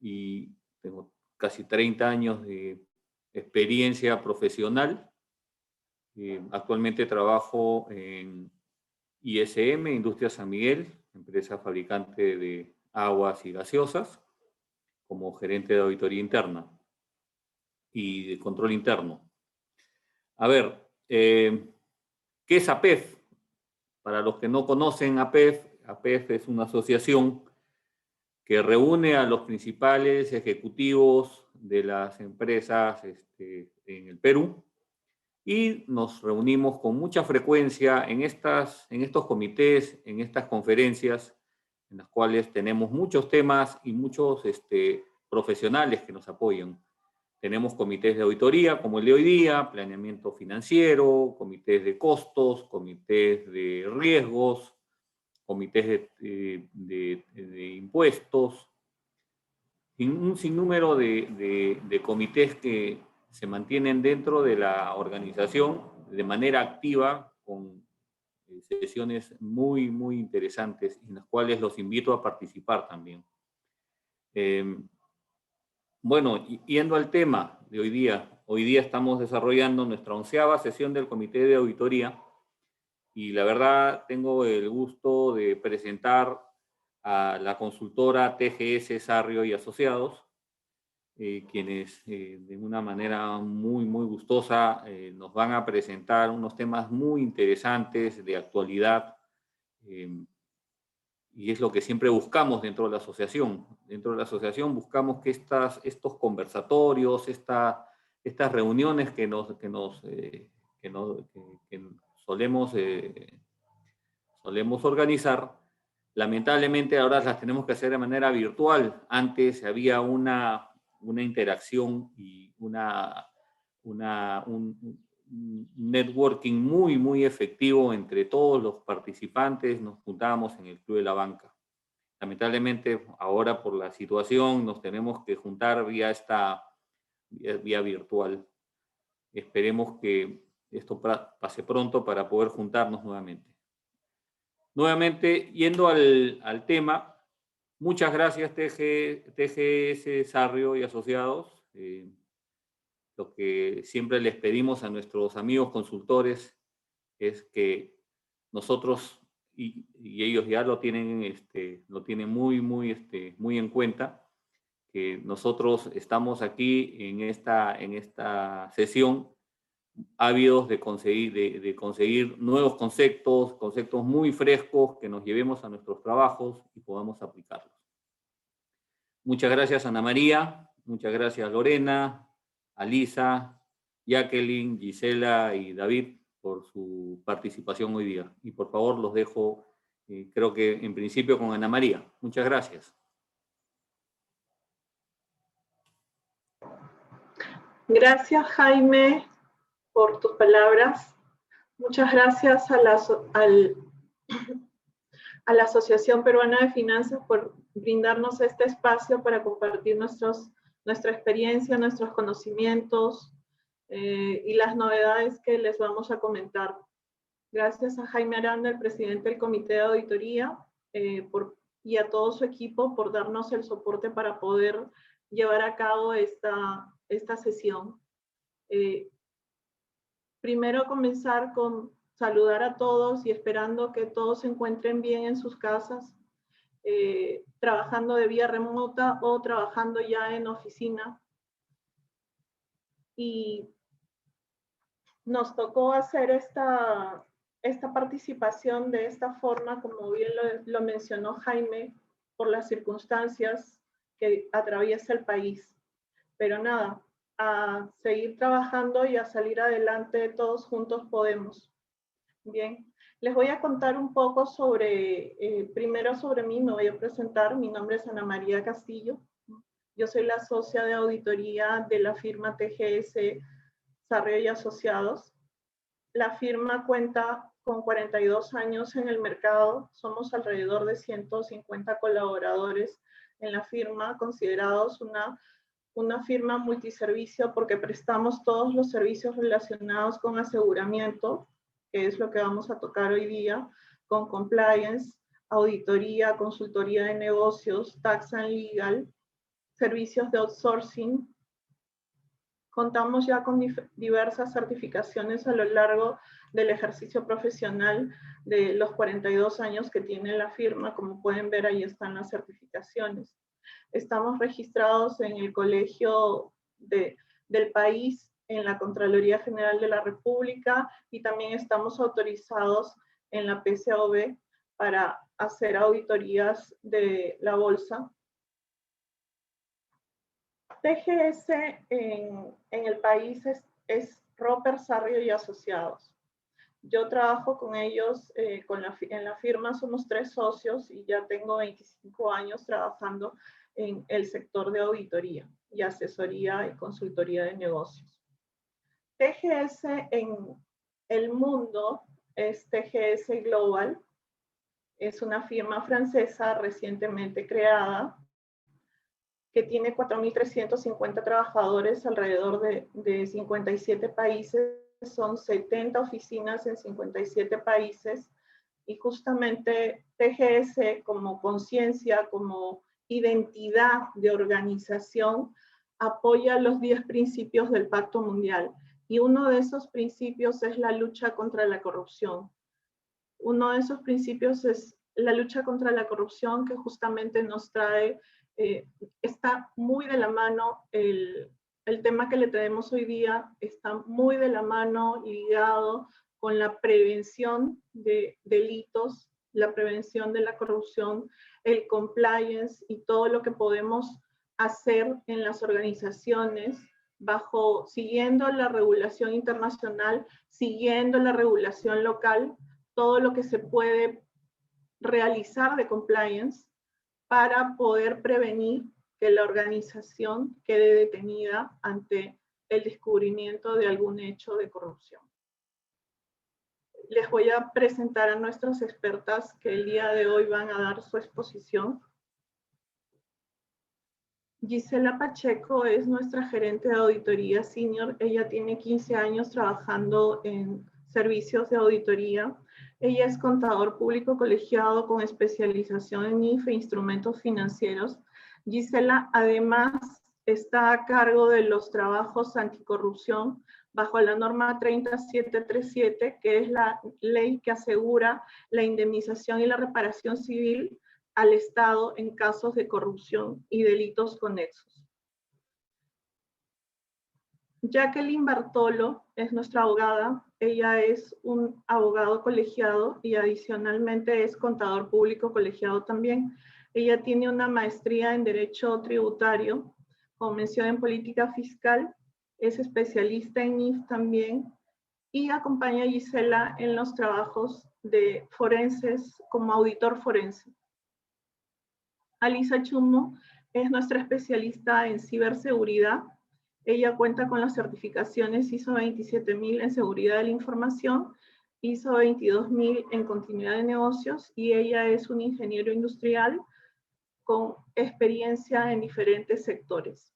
y tengo casi 30 años de experiencia profesional. Actualmente trabajo en ISM, Industria San Miguel, empresa fabricante de aguas y gaseosas, como gerente de auditoría interna y de control interno. A ver, ¿qué es APEF? Para los que no conocen APEF, APEF es una asociación que reúne a los principales ejecutivos de las empresas en el Perú, y nos reunimos con mucha frecuencia en estos comités, en estas conferencias, en las cuales tenemos muchos temas y muchos profesionales que nos apoyan. Tenemos comités de auditoría, como el de hoy día, planeamiento financiero, comités de costos, comités de riesgos, comités de impuestos, un sinnúmero de comités que se mantienen dentro de la organización de manera activa, con sesiones muy, muy interesantes, en las cuales los invito a participar también. Bueno, yendo al tema de hoy día estamos desarrollando nuestra 11ª sesión del Comité de Auditoría, y la verdad tengo el gusto de presentar a la consultora TGS Sarrio y Asociados, quienes de una manera muy, muy gustosa nos van a presentar unos temas muy interesantes de actualidad, y es lo que siempre buscamos dentro de la asociación. Dentro de la asociación buscamos que estos conversatorios, estas reuniones que solemos organizar, lamentablemente ahora las tenemos que hacer de manera virtual. Antes había una interacción y un networking muy, muy efectivo entre todos los participantes. Nos juntábamos en el Club de la Banca. Lamentablemente ahora, por la situación, nos tenemos que juntar vía virtual. Esperemos que esto pase pronto para poder juntarnos nuevamente. Nuevamente, yendo al tema, muchas gracias TGS Sarrio y Asociados. Lo que siempre les pedimos a nuestros amigos consultores es que nosotros, y ellos ya lo tienen muy, muy, muy en cuenta, que nosotros estamos aquí en esta sesión ávidos de conseguir nuevos conceptos muy frescos que nos llevemos a nuestros trabajos y podamos aplicarlos. Muchas gracias, Ana María, muchas gracias, Lorena, Alisa, Jacqueline, Gisela y David por su participación hoy día. Y por favor los dejo, creo que en principio con Ana María. Muchas gracias. Gracias, Jaime, por tus palabras. Muchas gracias a la Asociación Peruana de Finanzas por brindarnos este espacio para compartir nuestra experiencia, nuestros conocimientos y las novedades que les vamos a comentar. Gracias a Jaime Aranda, el presidente del Comité de Auditoría, y a todo su equipo por darnos el soporte para poder llevar a cabo esta sesión. Primero comenzar con saludar a todos y esperando que todos se encuentren bien en sus casas, trabajando de vía remota o trabajando ya en oficina. Y nos tocó hacer esta participación de esta forma, como bien lo mencionó Jaime, por las circunstancias que atraviesa el país. Pero nada, a seguir trabajando y a salir adelante, todos juntos podemos. Bien, les voy a contar un poco primero sobre mí, me voy a presentar. Mi nombre es Ana María Castillo. Yo soy la socia de auditoría de la firma TGS Sarrio y Asociados. La firma cuenta con 42 años en el mercado. Somos alrededor de 150 colaboradores en la firma, considerados una firma multiservicio porque prestamos todos los servicios relacionados con aseguramiento, que es lo que vamos a tocar hoy día, con compliance, auditoría, consultoría de negocios, tax and legal, servicios de outsourcing. Contamos ya con diversas certificaciones a lo largo del ejercicio profesional de los 42 años que tiene la firma. Como pueden ver, ahí están las certificaciones. Estamos registrados en el Colegio del país, en la Contraloría General de la República, y también estamos autorizados en la PCAOB para hacer auditorías de la bolsa. TGS en el país es Roper, Sarrio y Asociados. Yo trabajo con ellos, en la firma somos 3 socios y ya tengo 25 años trabajando en el sector de auditoría y asesoría y consultoría de negocios. TGS en el mundo es TGS Global, es una firma francesa recientemente creada que tiene 4.350 trabajadores alrededor de 57 países, son 70 oficinas en 57 países, y justamente TGS como conciencia, como identidad de organización, apoya los 10 principios del Pacto Mundial, y uno de esos principios es la lucha contra la corrupción. Uno de esos principios es la lucha contra la corrupción, que justamente nos trae, está muy de la mano, el tema que le tenemos hoy día está muy de la mano y ligado con la prevención de delitos, la prevención de la corrupción, el compliance y todo lo que podemos hacer en las organizaciones siguiendo la regulación internacional, siguiendo la regulación local, todo lo que se puede realizar de compliance para poder prevenir que la organización quede detenida ante el descubrimiento de algún hecho de corrupción. Les voy a presentar a nuestras expertas que el día de hoy van a dar su exposición. Gisela Pacheco es nuestra gerente de auditoría senior. Ella tiene 15 años trabajando en servicios de auditoría. Ella es contador público colegiado con especialización en IFE e instrumentos financieros. Gisela además está a cargo de los trabajos anticorrupción bajo la norma 30737, que es la ley que asegura la indemnización y la reparación civil al Estado en casos de corrupción y delitos conexos. Jacqueline Bartolo es nuestra abogada. Ella es un abogado colegiado y adicionalmente es contador público colegiado también. Ella tiene una maestría en Derecho Tributario con mención en Política Fiscal, es especialista en NIF también y acompaña a Gisela en los trabajos de forenses como auditor forense. Alisa Chumo es nuestra especialista en ciberseguridad. Ella cuenta con las certificaciones ISO 27000 en seguridad de la información, ISO 22000 en continuidad de negocios, y ella es un ingeniero industrial con experiencia en diferentes sectores.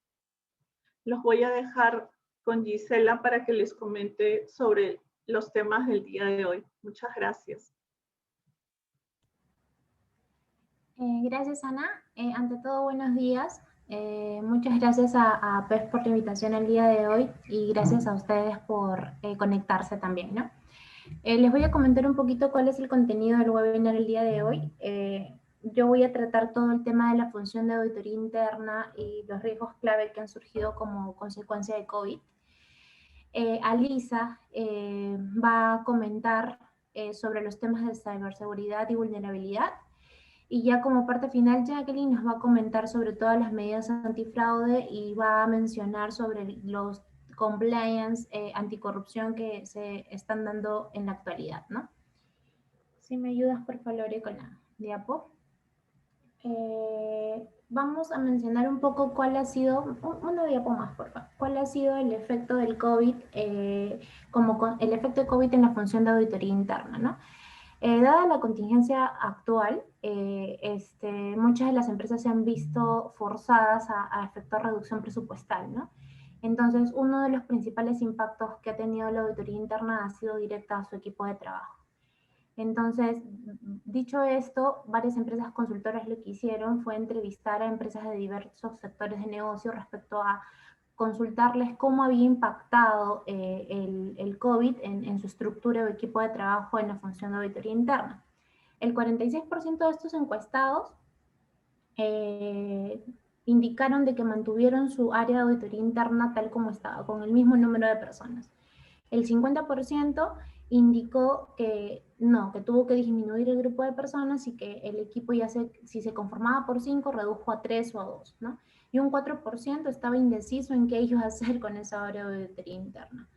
Los voy a dejar con Gisela para que les comente sobre los temas del día de hoy. Muchas gracias. Gracias, Ana. Ante todo, buenos días. Muchas gracias a PES por la invitación el día de hoy y gracias a ustedes por conectarse también, ¿no? Les voy a comentar un poquito cuál es el contenido del webinar el día de hoy. Yo voy a tratar todo el tema de la función de auditoría interna y los riesgos clave que han surgido como consecuencia de COVID. Alisa va a comentar sobre los temas de ciberseguridad y vulnerabilidad. Y ya como parte final, Jacqueline nos va a comentar sobre todas las medidas antifraude y va a mencionar sobre los compliance anticorrupción que se están dando en la actualidad, ¿no? Si me ayudas, por favor, con la diapo. Vamos a mencionar un poco cuál ha sido, una diapo más, por favor, cuál ha sido el efecto del COVID, el efecto de COVID en la función de auditoría interna, ¿no? Dada la contingencia actual, muchas de las empresas se han visto forzadas a efectuar reducción presupuestal, ¿no? Entonces, uno de los principales impactos que ha tenido la auditoría interna ha sido directa a su equipo de trabajo. Entonces, dicho esto, varias empresas consultoras lo que hicieron fue entrevistar a empresas de diversos sectores de negocio respecto a consultarles cómo había impactado el COVID en su estructura o equipo de trabajo en la función de auditoría interna. El 46% de estos encuestados indicaron de que mantuvieron su área de auditoría interna tal como estaba, con el mismo número de personas. El 50% indicó que no, que tuvo que disminuir el grupo de personas y que el equipo si se conformaba por 5, redujo a 3 o a 2, ¿no? Y un 4% estaba indeciso en qué iba a hacer con esa área de auditoría interna.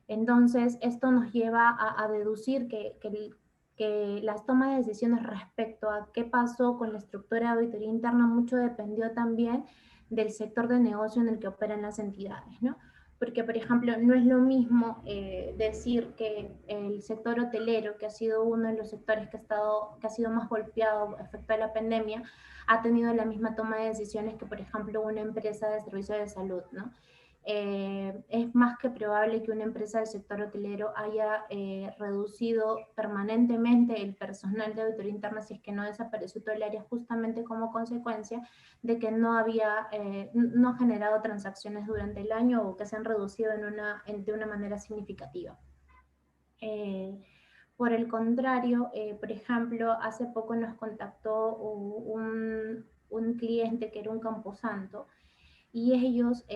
Entonces, esto nos lleva a deducir que las tomas de decisiones respecto a qué pasó con la estructura de auditoría interna mucho dependió también del sector de negocio en el que operan las entidades, ¿no? Porque, por ejemplo, no es lo mismo decir que el sector hotelero, que ha sido uno de los sectores que ha sido más golpeado efecto de la pandemia, ha tenido la misma toma de decisiones que, por ejemplo, una empresa de servicio de salud, ¿no? Es más que probable que una empresa del sector hotelero haya reducido permanentemente el personal de auditoría interna si es que no desapareció todo el área, justamente como consecuencia de que no ha generado transacciones durante el año o que se han reducido de una manera significativa. Por el contrario, por ejemplo, hace poco nos contactó un cliente que era un camposanto, y ellos,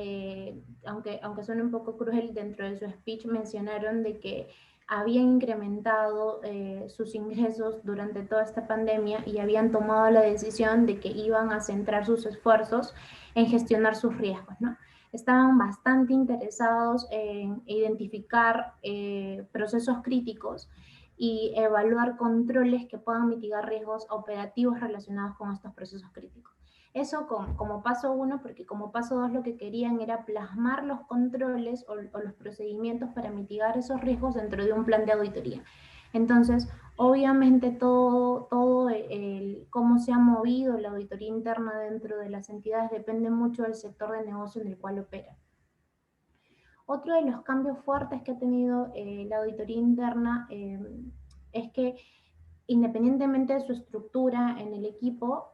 aunque suene un poco cruel, dentro de su speech mencionaron de que habían incrementado sus ingresos durante toda esta pandemia y habían tomado la decisión de que iban a centrar sus esfuerzos en gestionar sus riesgos, ¿no? Estaban bastante interesados en identificar procesos críticos y evaluar controles que puedan mitigar riesgos operativos relacionados con estos procesos críticos. Eso como paso 1, porque como paso 2 lo que querían era plasmar los controles o los procedimientos para mitigar esos riesgos dentro de un plan de auditoría. Entonces, obviamente todo cómo se ha movido la auditoría interna dentro de las entidades depende mucho del sector de negocio en el cual opera. Otro de los cambios fuertes que ha tenido la auditoría interna es que, independientemente de su estructura en el equipo,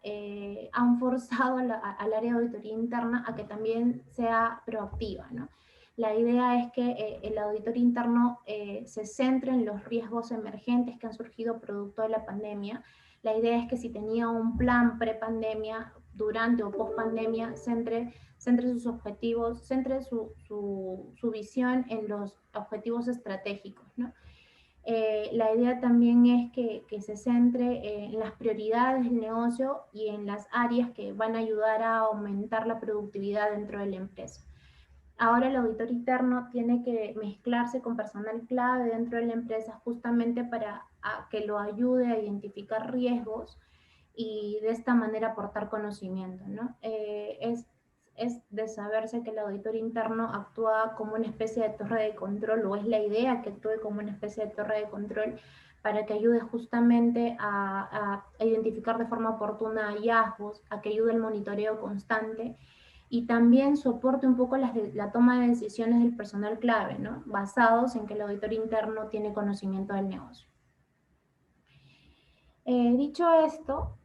han forzado al área de auditoría interna a que también sea proactiva, ¿no? La idea es que el auditor interno se centre en los riesgos emergentes que han surgido producto de la pandemia. La idea es que si tenía un plan pre-pandemia, durante o post-pandemia, centre sus objetivos, centre su visión en los objetivos estratégicos, ¿no? La idea también es que se centre en las prioridades del negocio y en las áreas que van a ayudar a aumentar la productividad dentro de la empresa. Ahora el auditor interno tiene que mezclarse con personal clave dentro de la empresa justamente para que lo ayude a identificar riesgos y de esta manera aportar conocimiento, ¿no? Es de saberse que el auditor interno actúa como una especie de torre de control, o es la idea que actúe como una especie de torre de control para que ayude justamente a identificar de forma oportuna hallazgos, a que ayude el monitoreo constante y también soporte un poco la toma de decisiones del personal clave, ¿no? Basados en que el auditor interno tiene conocimiento del negocio. Dicho esto,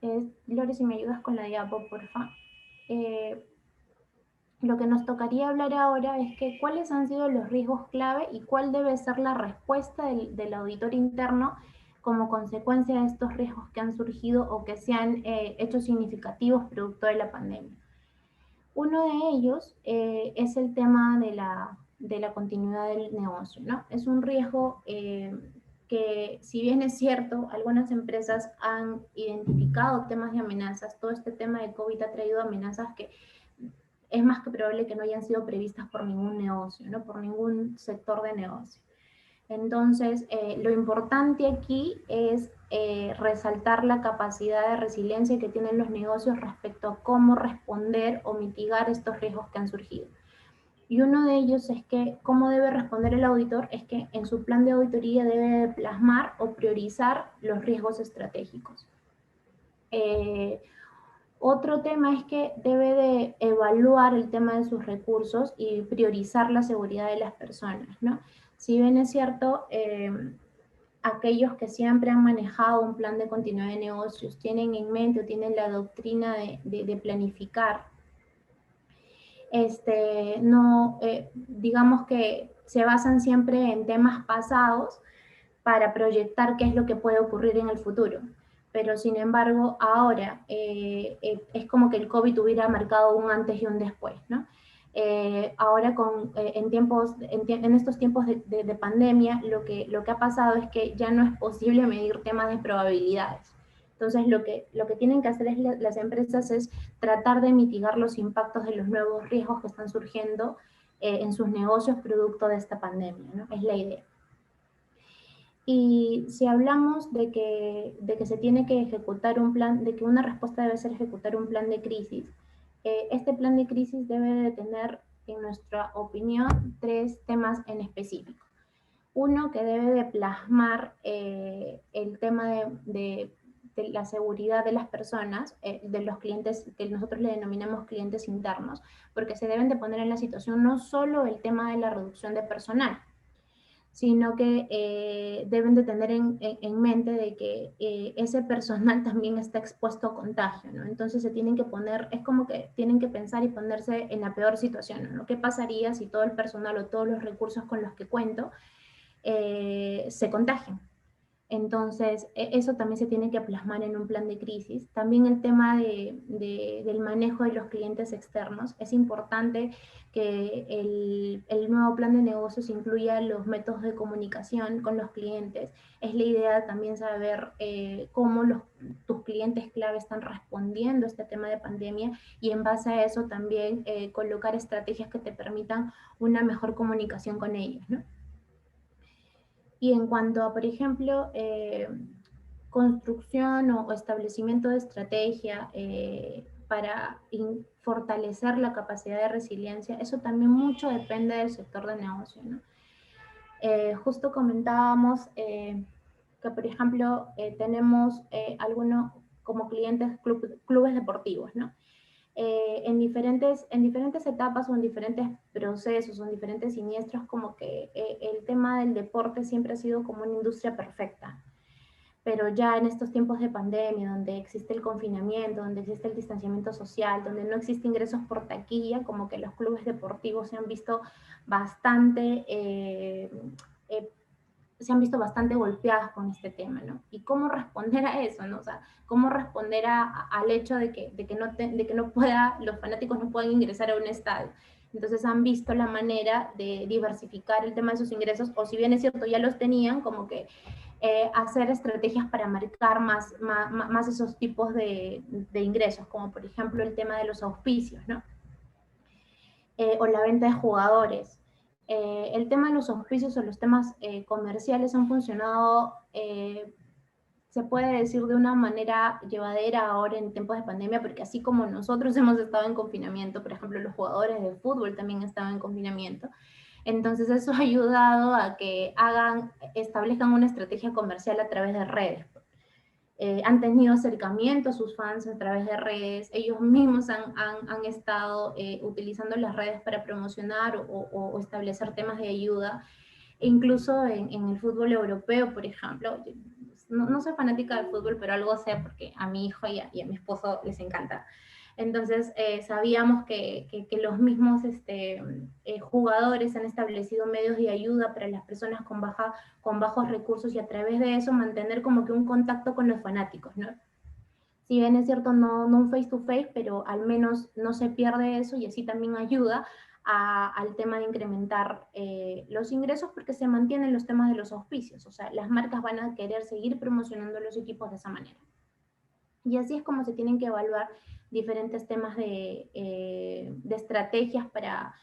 Lore, si me ayudas con la diapo, porfa. Lo que nos tocaría hablar ahora es que cuáles han sido los riesgos clave y cuál debe ser la respuesta del auditor interno como consecuencia de estos riesgos que han surgido o que se han hecho significativos producto de la pandemia. Uno de ellos es el tema de la continuidad del negocio, ¿no? Es un riesgo que, si bien es cierto, algunas empresas han identificado temas de amenazas. Todo este tema de COVID ha traído amenazas que es más que probable que no hayan sido previstas por ningún negocio, ¿no? Por ningún sector de negocio. Entonces, lo importante aquí es resaltar la capacidad de resiliencia que tienen los negocios respecto a cómo responder o mitigar estos riesgos que han surgido. Y uno de ellos es que cómo debe responder el auditor es que en su plan de auditoría debe plasmar o priorizar los riesgos estratégicos. Otro tema es que debe de evaluar el tema de sus recursos y priorizar la seguridad de las personas, ¿no? Si bien es cierto, aquellos que siempre han manejado un plan de continuidad de negocios tienen en mente o tienen la doctrina de planificar, no, digamos que se basan siempre en temas pasados para proyectar qué es lo que puede ocurrir en el futuro. Pero sin embargo, ahora es como que el COVID hubiera marcado un antes y un después, ¿no? Ahora en estos tiempos de pandemia, lo que ha pasado es que ya no es posible medir temas de probabilidades. Entonces, lo que tienen que hacer las empresas es tratar de mitigar los impactos de los nuevos riesgos que están surgiendo en sus negocios producto de esta pandemia, ¿no? Es la idea. Y si hablamos de que se tiene que ejecutar un plan, de que una respuesta debe ser ejecutar un plan de crisis, este plan de crisis debe de tener, en nuestra opinión, 3 temas en específico. Uno, que debe de plasmar el tema de la seguridad de las personas, de los clientes que nosotros le denominamos clientes internos, porque se deben de poner en la situación no solo el tema de la reducción de personal, sino que deben de tener en mente de que ese personal también está expuesto a contagio, ¿no? Entonces se tienen que poner, es como que tienen que pensar y ponerse en la peor situación, ¿no? ¿Qué pasaría si todo el personal o todos los recursos con los que cuento se contagian? Entonces, eso también se tiene que plasmar en un plan de crisis. También el tema del manejo de los clientes externos. Es importante que el nuevo plan de negocios incluya los métodos de comunicación con los clientes. Es la idea también saber cómo tus clientes clave están respondiendo a este tema de pandemia y en base a eso también colocar estrategias que te permitan una mejor comunicación con ellos, ¿no? Y en cuanto a, por ejemplo, construcción o establecimiento de estrategia para fortalecer la capacidad de resiliencia, eso también mucho depende del sector de negocio, ¿no? Justo comentábamos que, por ejemplo, tenemos algunos como clientes clubes deportivos, ¿no? En diferentes etapas o en diferentes procesos o en diferentes siniestros, como que el tema del deporte siempre ha sido como una industria perfecta. Pero ya en estos tiempos de pandemia, donde existe el confinamiento, donde existe el distanciamiento social, donde no existe ingresos por taquilla, como que los clubes deportivos se han visto bastante golpeadas con este tema, ¿no? Y cómo responder a eso, ¿no? O sea, cómo responder al hecho de que los fanáticos no puedan ingresar a un estadio. Entonces han visto la manera de diversificar el tema de sus ingresos, o si bien es cierto, ya los tenían, como que hacer estrategias para marcar más esos tipos de ingresos, como por ejemplo el tema de los auspicios, ¿no? O la venta de jugadores. El tema de los auspicios o los temas comerciales han funcionado, se puede decir, de una manera llevadera ahora en tiempos de pandemia, porque así como nosotros hemos estado en confinamiento, por ejemplo, los jugadores de fútbol también estaban en confinamiento. Entonces eso ha ayudado a que establezcan una estrategia comercial a través de redes. Han tenido acercamiento a sus fans a través de redes, ellos mismos han estado utilizando las redes para promocionar o establecer temas de ayuda. E incluso en el fútbol europeo, por ejemplo, no soy fanática del fútbol, pero algo sé porque a mi hijo y a mi esposo les encanta. Entonces sabíamos que los mismos jugadores han establecido medios de ayuda para las personas con bajos recursos y a través de eso mantener como que un contacto con los fanáticos, ¿no? Si bien es cierto, no un face to face, pero al menos no se pierde eso y así también ayuda al tema de incrementar los ingresos, porque se mantienen los temas de los auspicios. O sea, las marcas van a querer seguir promocionando los equipos de esa manera. Y así es como se tienen que evaluar diferentes temas de estrategias para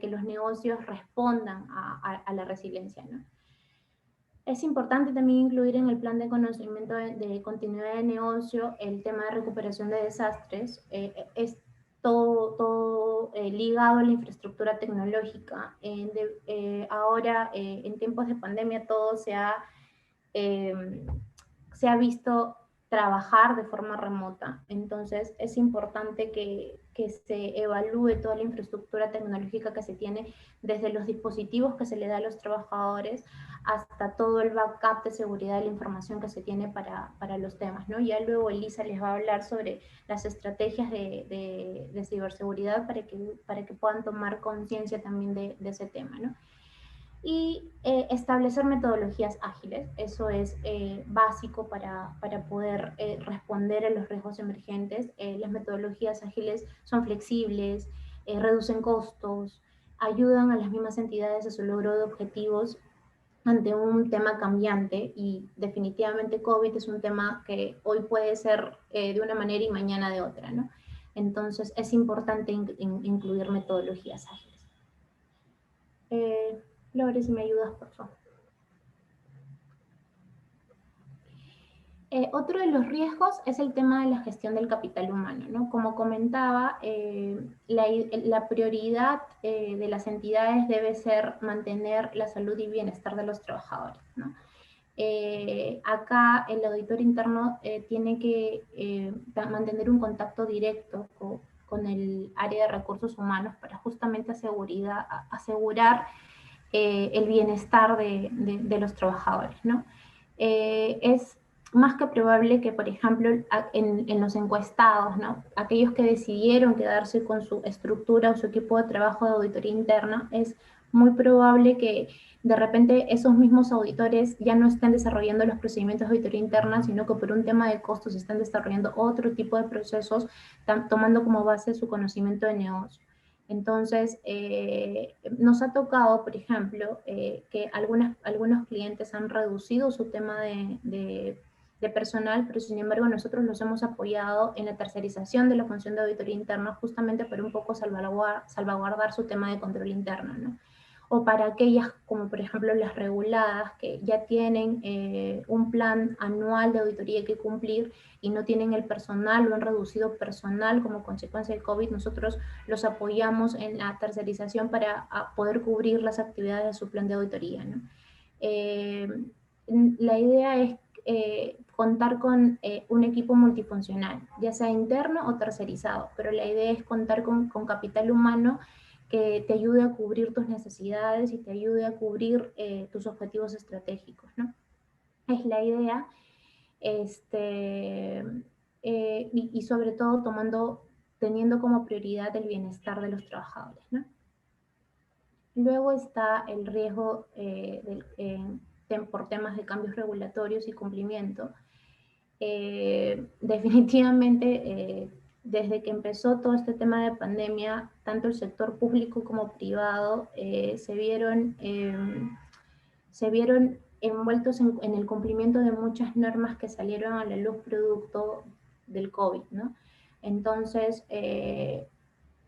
que los negocios respondan a la resiliencia, ¿no? Es importante también incluir en el plan de conocimiento de continuidad de negocio el tema de recuperación de desastres. Es todo ligado a la infraestructura tecnológica. Ahora, en tiempos de pandemia, todo se ha visto trabajar de forma remota. Entonces es importante que que se evalúe toda la infraestructura tecnológica que se tiene, desde los dispositivos que se le da a los trabajadores hasta todo el backup de seguridad de la información que se tiene para los temas, ¿no? Ya luego Elisa les va a hablar sobre las estrategias de ciberseguridad para que puedan tomar conciencia también de ese tema, ¿no? Y establecer metodologías ágiles. Eso es básico para poder responder a los riesgos emergentes. Las metodologías ágiles son flexibles, reducen costos, ayudan a las mismas entidades a su logro de objetivos ante un tema cambiante, y definitivamente COVID es un tema que hoy puede ser de una manera y mañana de otra, ¿no? Entonces es importante incluir metodologías ágiles. Lore, si me ayudas, por favor. Otro de los riesgos es el tema de la gestión del capital humano, ¿no? Como comentaba, la prioridad de las entidades debe ser mantener la salud y bienestar de los trabajadores, ¿no? Acá el auditor interno tiene que mantener un contacto directo con el área de recursos humanos para justamente asegurar el bienestar de los trabajadores, ¿no? Es más que probable que, por ejemplo, en los encuestados, ¿no? Aquellos que decidieron quedarse con su estructura o su equipo de trabajo de auditoría interna, es muy probable que de repente esos mismos auditores ya no estén desarrollando los procedimientos de auditoría interna, sino que por un tema de costos están desarrollando otro tipo de procesos, tomando como base su conocimiento de negocio. Entonces, nos ha tocado, por ejemplo, que algunos clientes han reducido su tema de personal, pero sin embargo nosotros los hemos apoyado en la tercerización de la función de auditoría interna, justamente para un poco salvaguardar su tema de control interno, ¿no? O para aquellas, como por ejemplo las reguladas, que ya tienen un plan anual de auditoría que cumplir y no tienen el personal o han reducido personal como consecuencia del COVID, nosotros los apoyamos en la tercerización para poder cubrir las actividades de su plan de auditoría, ¿no? La idea es contar con un equipo multifuncional, ya sea interno o tercerizado, pero la idea es contar con capital humano que te ayude a cubrir tus necesidades y te ayude a cubrir tus objetivos estratégicos, ¿no? Es la idea, y sobre todo teniendo como prioridad el bienestar de los trabajadores, ¿no? Luego está el riesgo por temas de cambios regulatorios y cumplimiento. Definitivamente, desde que empezó todo este tema de pandemia, tanto el sector público como privado se vieron envueltos en el cumplimiento de muchas normas que salieron a la luz producto del COVID, ¿no? Entonces, el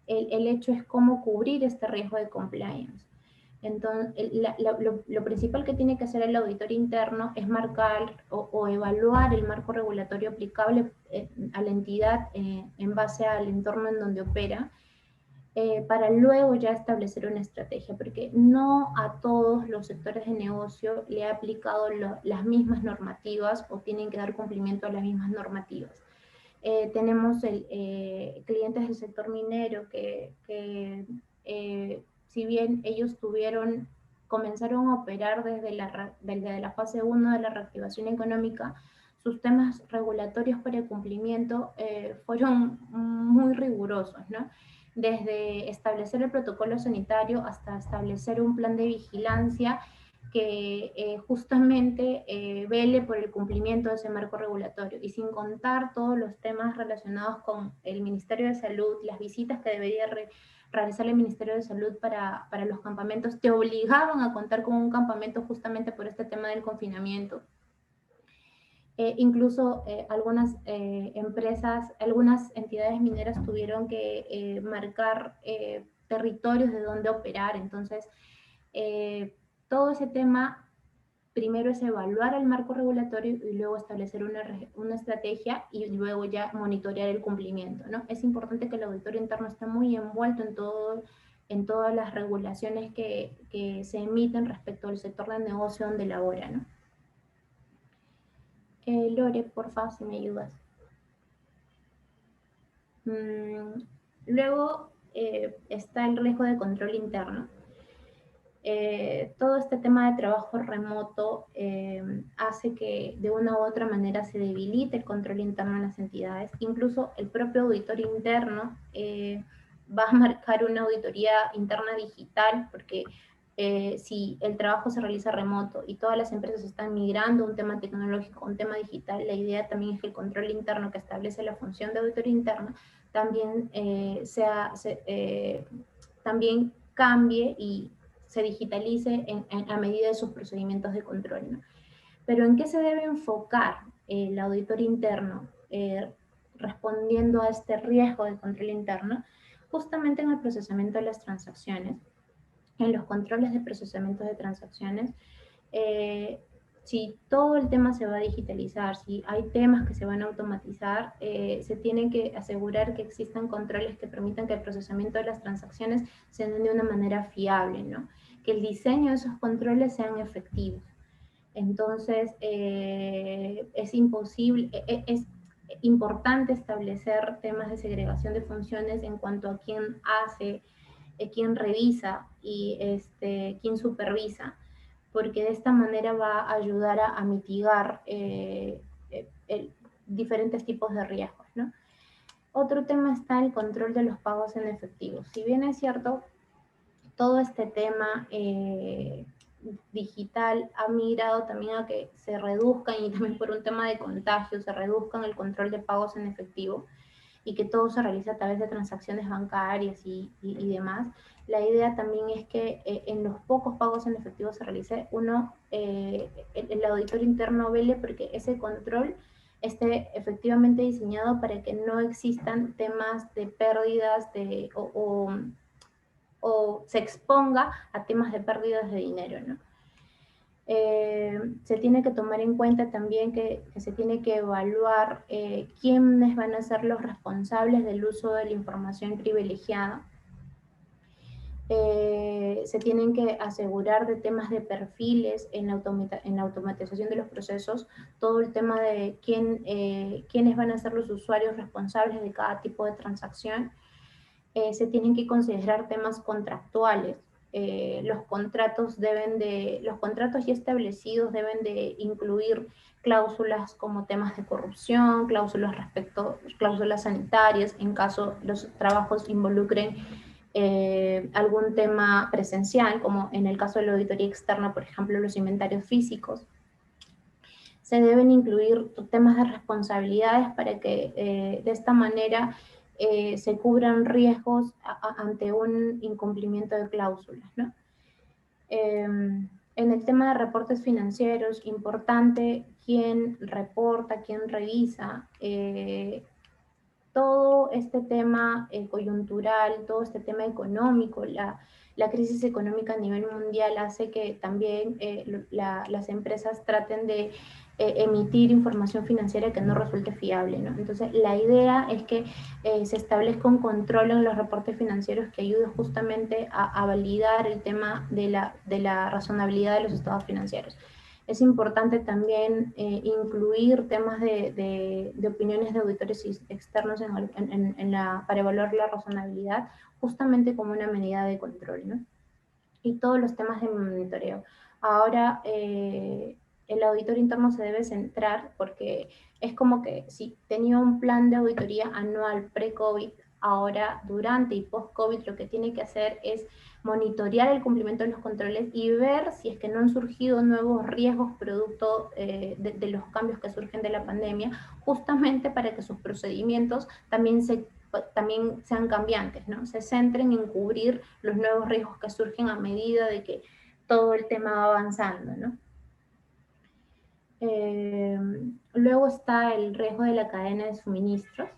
hecho es cómo cubrir este riesgo de compliance. Entonces, lo principal que tiene que hacer el auditor interno es marcar o evaluar el marco regulatorio aplicable a la entidad en base al entorno en donde opera, para luego ya establecer una estrategia, porque no a todos los sectores de negocio le ha aplicado las mismas normativas o tienen que dar cumplimiento a las mismas normativas. Tenemos clientes del sector minero que si bien ellos comenzaron a operar desde la fase 1 de la reactivación económica, sus temas regulatorios para el cumplimiento fueron muy rigurosos, ¿no? Desde establecer el protocolo sanitario hasta establecer un plan de vigilancia que justamente vele por el cumplimiento de ese marco regulatorio, y sin contar todos los temas relacionados con el Ministerio de Salud, las visitas que debería realizar el Ministerio de Salud para los campamentos, te obligaban a contar con un campamento justamente por este tema del confinamiento. Incluso algunas empresas, algunas entidades mineras tuvieron que marcar territorios de donde operar. Entonces, todo ese tema primero es evaluar el marco regulatorio y luego establecer una estrategia y luego ya monitorear el cumplimiento, ¿no? Es importante que el auditor interno esté muy envuelto en todas las regulaciones que se emiten respecto al sector de negocio donde labora, ¿no? Lore, por favor, si me ayudas. Luego está el riesgo de control interno. Todo este tema de trabajo remoto hace que de una u otra manera se debilite el control interno en las entidades. Incluso el propio auditor interno va a marcar una auditoría interna digital, porque si el trabajo se realiza remoto y todas las empresas están migrando un tema tecnológico, un tema digital, la idea también es que el control interno que establece la función de auditoría interna también, también cambie y se digitalice a medida de sus procedimientos de control, ¿no? Pero ¿en qué se debe enfocar el auditor interno respondiendo a este riesgo de control interno? Justamente en el procesamiento de las transacciones, en los controles de procesamiento de transacciones. Si todo el tema se va a digitalizar, si hay temas que se van a automatizar, se tiene que asegurar que existan controles que permitan que el procesamiento de las transacciones se den de una manera fiable, ¿no? Que el diseño de esos controles sean efectivos. Entonces, es importante establecer temas de segregación de funciones en cuanto a quién hace, quién revisa y quién supervisa, porque de esta manera va a ayudar a mitigar diferentes tipos de riesgos, ¿no? Otro tema está el control de los pagos en efectivo. Si bien es cierto, todo este tema digital ha migrado también a que se reduzcan, y también por un tema de contagio, se reduzcan el control de pagos en efectivo y que todo se realiza a través de transacciones bancarias y demás. La idea también es que en los pocos pagos en efectivo se realice el auditor interno vele porque ese control esté efectivamente diseñado para que no existan temas de pérdidas o se exponga a temas de pérdidas de dinero, ¿no? Se tiene que tomar en cuenta también que se tiene que evaluar quiénes van a ser los responsables del uso de la información privilegiada. Se tienen que asegurar de temas de perfiles en la automatización de los procesos, todo el tema de quiénes van a ser los usuarios responsables de cada tipo de transacción. Se tienen que considerar temas contractuales. Los contratos ya establecidos deben de incluir cláusulas como temas de corrupción, cláusulas sanitarias, en caso los trabajos involucren algún tema presencial, como en el caso de la auditoría externa, por ejemplo, los inventarios físicos. Se deben incluir temas de responsabilidades para que de esta manera se cubran riesgos ante un incumplimiento de cláusulas, ¿no? En el tema de reportes financieros, importante quién reporta, quién revisa, todo este tema coyuntural, todo este tema económico, la crisis económica a nivel mundial hace que también las empresas traten de emitir información financiera que no resulte fiable, ¿no? Entonces, la idea es que se establezca un control en los reportes financieros que ayude justamente a validar el tema de la razonabilidad de los estados financieros. Es importante también incluir temas de opiniones de auditores externos para evaluar la razonabilidad, justamente como una medida de control, ¿no? Y todos los temas de monitoreo. Ahora, el auditor interno se debe centrar, porque es como que si tenía un plan de auditoría anual pre-COVID, ahora durante y post-COVID lo que tiene que hacer es monitorear el cumplimiento de los controles y ver si es que no han surgido nuevos riesgos producto de los cambios que surgen de la pandemia, justamente para que sus procedimientos también sean cambiantes, ¿no? Se centren en cubrir los nuevos riesgos que surgen a medida de que todo el tema va avanzando, ¿no? Luego está el riesgo de la cadena de suministros.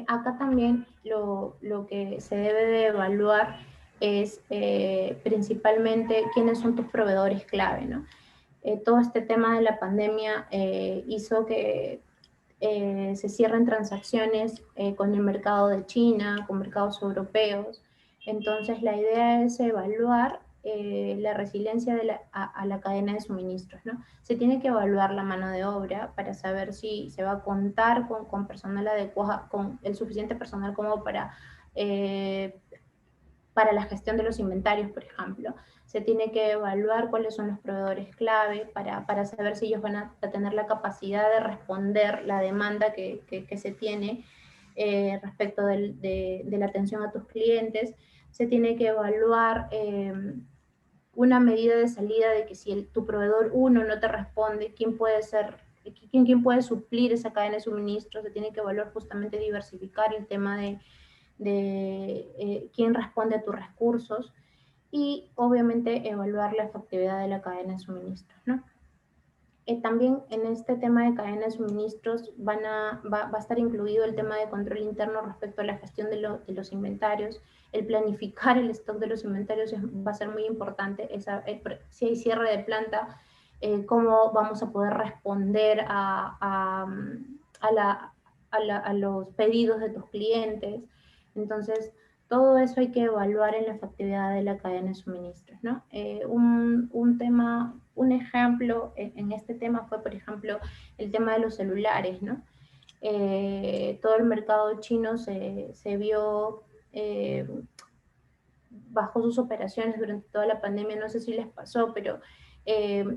Acá también lo que se debe de evaluar es principalmente quiénes son tus proveedores clave, ¿no? Todo este tema de la pandemia hizo que se cierren transacciones con el mercado de China, con mercados europeos. Entonces la idea es evaluar la resiliencia a la cadena de suministros, ¿no? Se tiene que evaluar la mano de obra para saber si se va a contar con personal adecuado, con el suficiente personal como para la gestión de los inventarios, por ejemplo. Se tiene que evaluar cuáles son los proveedores clave para saber si ellos van a tener la capacidad de responder la demanda que se tiene respecto de la atención a tus clientes. Se tiene que evaluar una medida de salida de que si tu proveedor 1 no te responde, ¿quién puede suplir esa cadena de suministro? Se tiene que evaluar justamente diversificar el tema de quién responde a tus recursos y obviamente evaluar la efectividad de la cadena de suministros, ¿no? También en este tema de cadena de suministros va a estar incluido el tema de control interno respecto a la gestión de los inventarios. El planificar el stock de los inventarios va a ser muy importante. Si hay cierre de planta, cómo vamos a poder responder a los pedidos de tus clientes. Entonces, todo eso hay que evaluar en la efectividad de la cadena de suministros, ¿no? Un ejemplo en este tema fue, por ejemplo, el tema de los celulares, ¿no? Todo el mercado chino se vio bajo sus operaciones durante toda la pandemia. No sé si les pasó, pero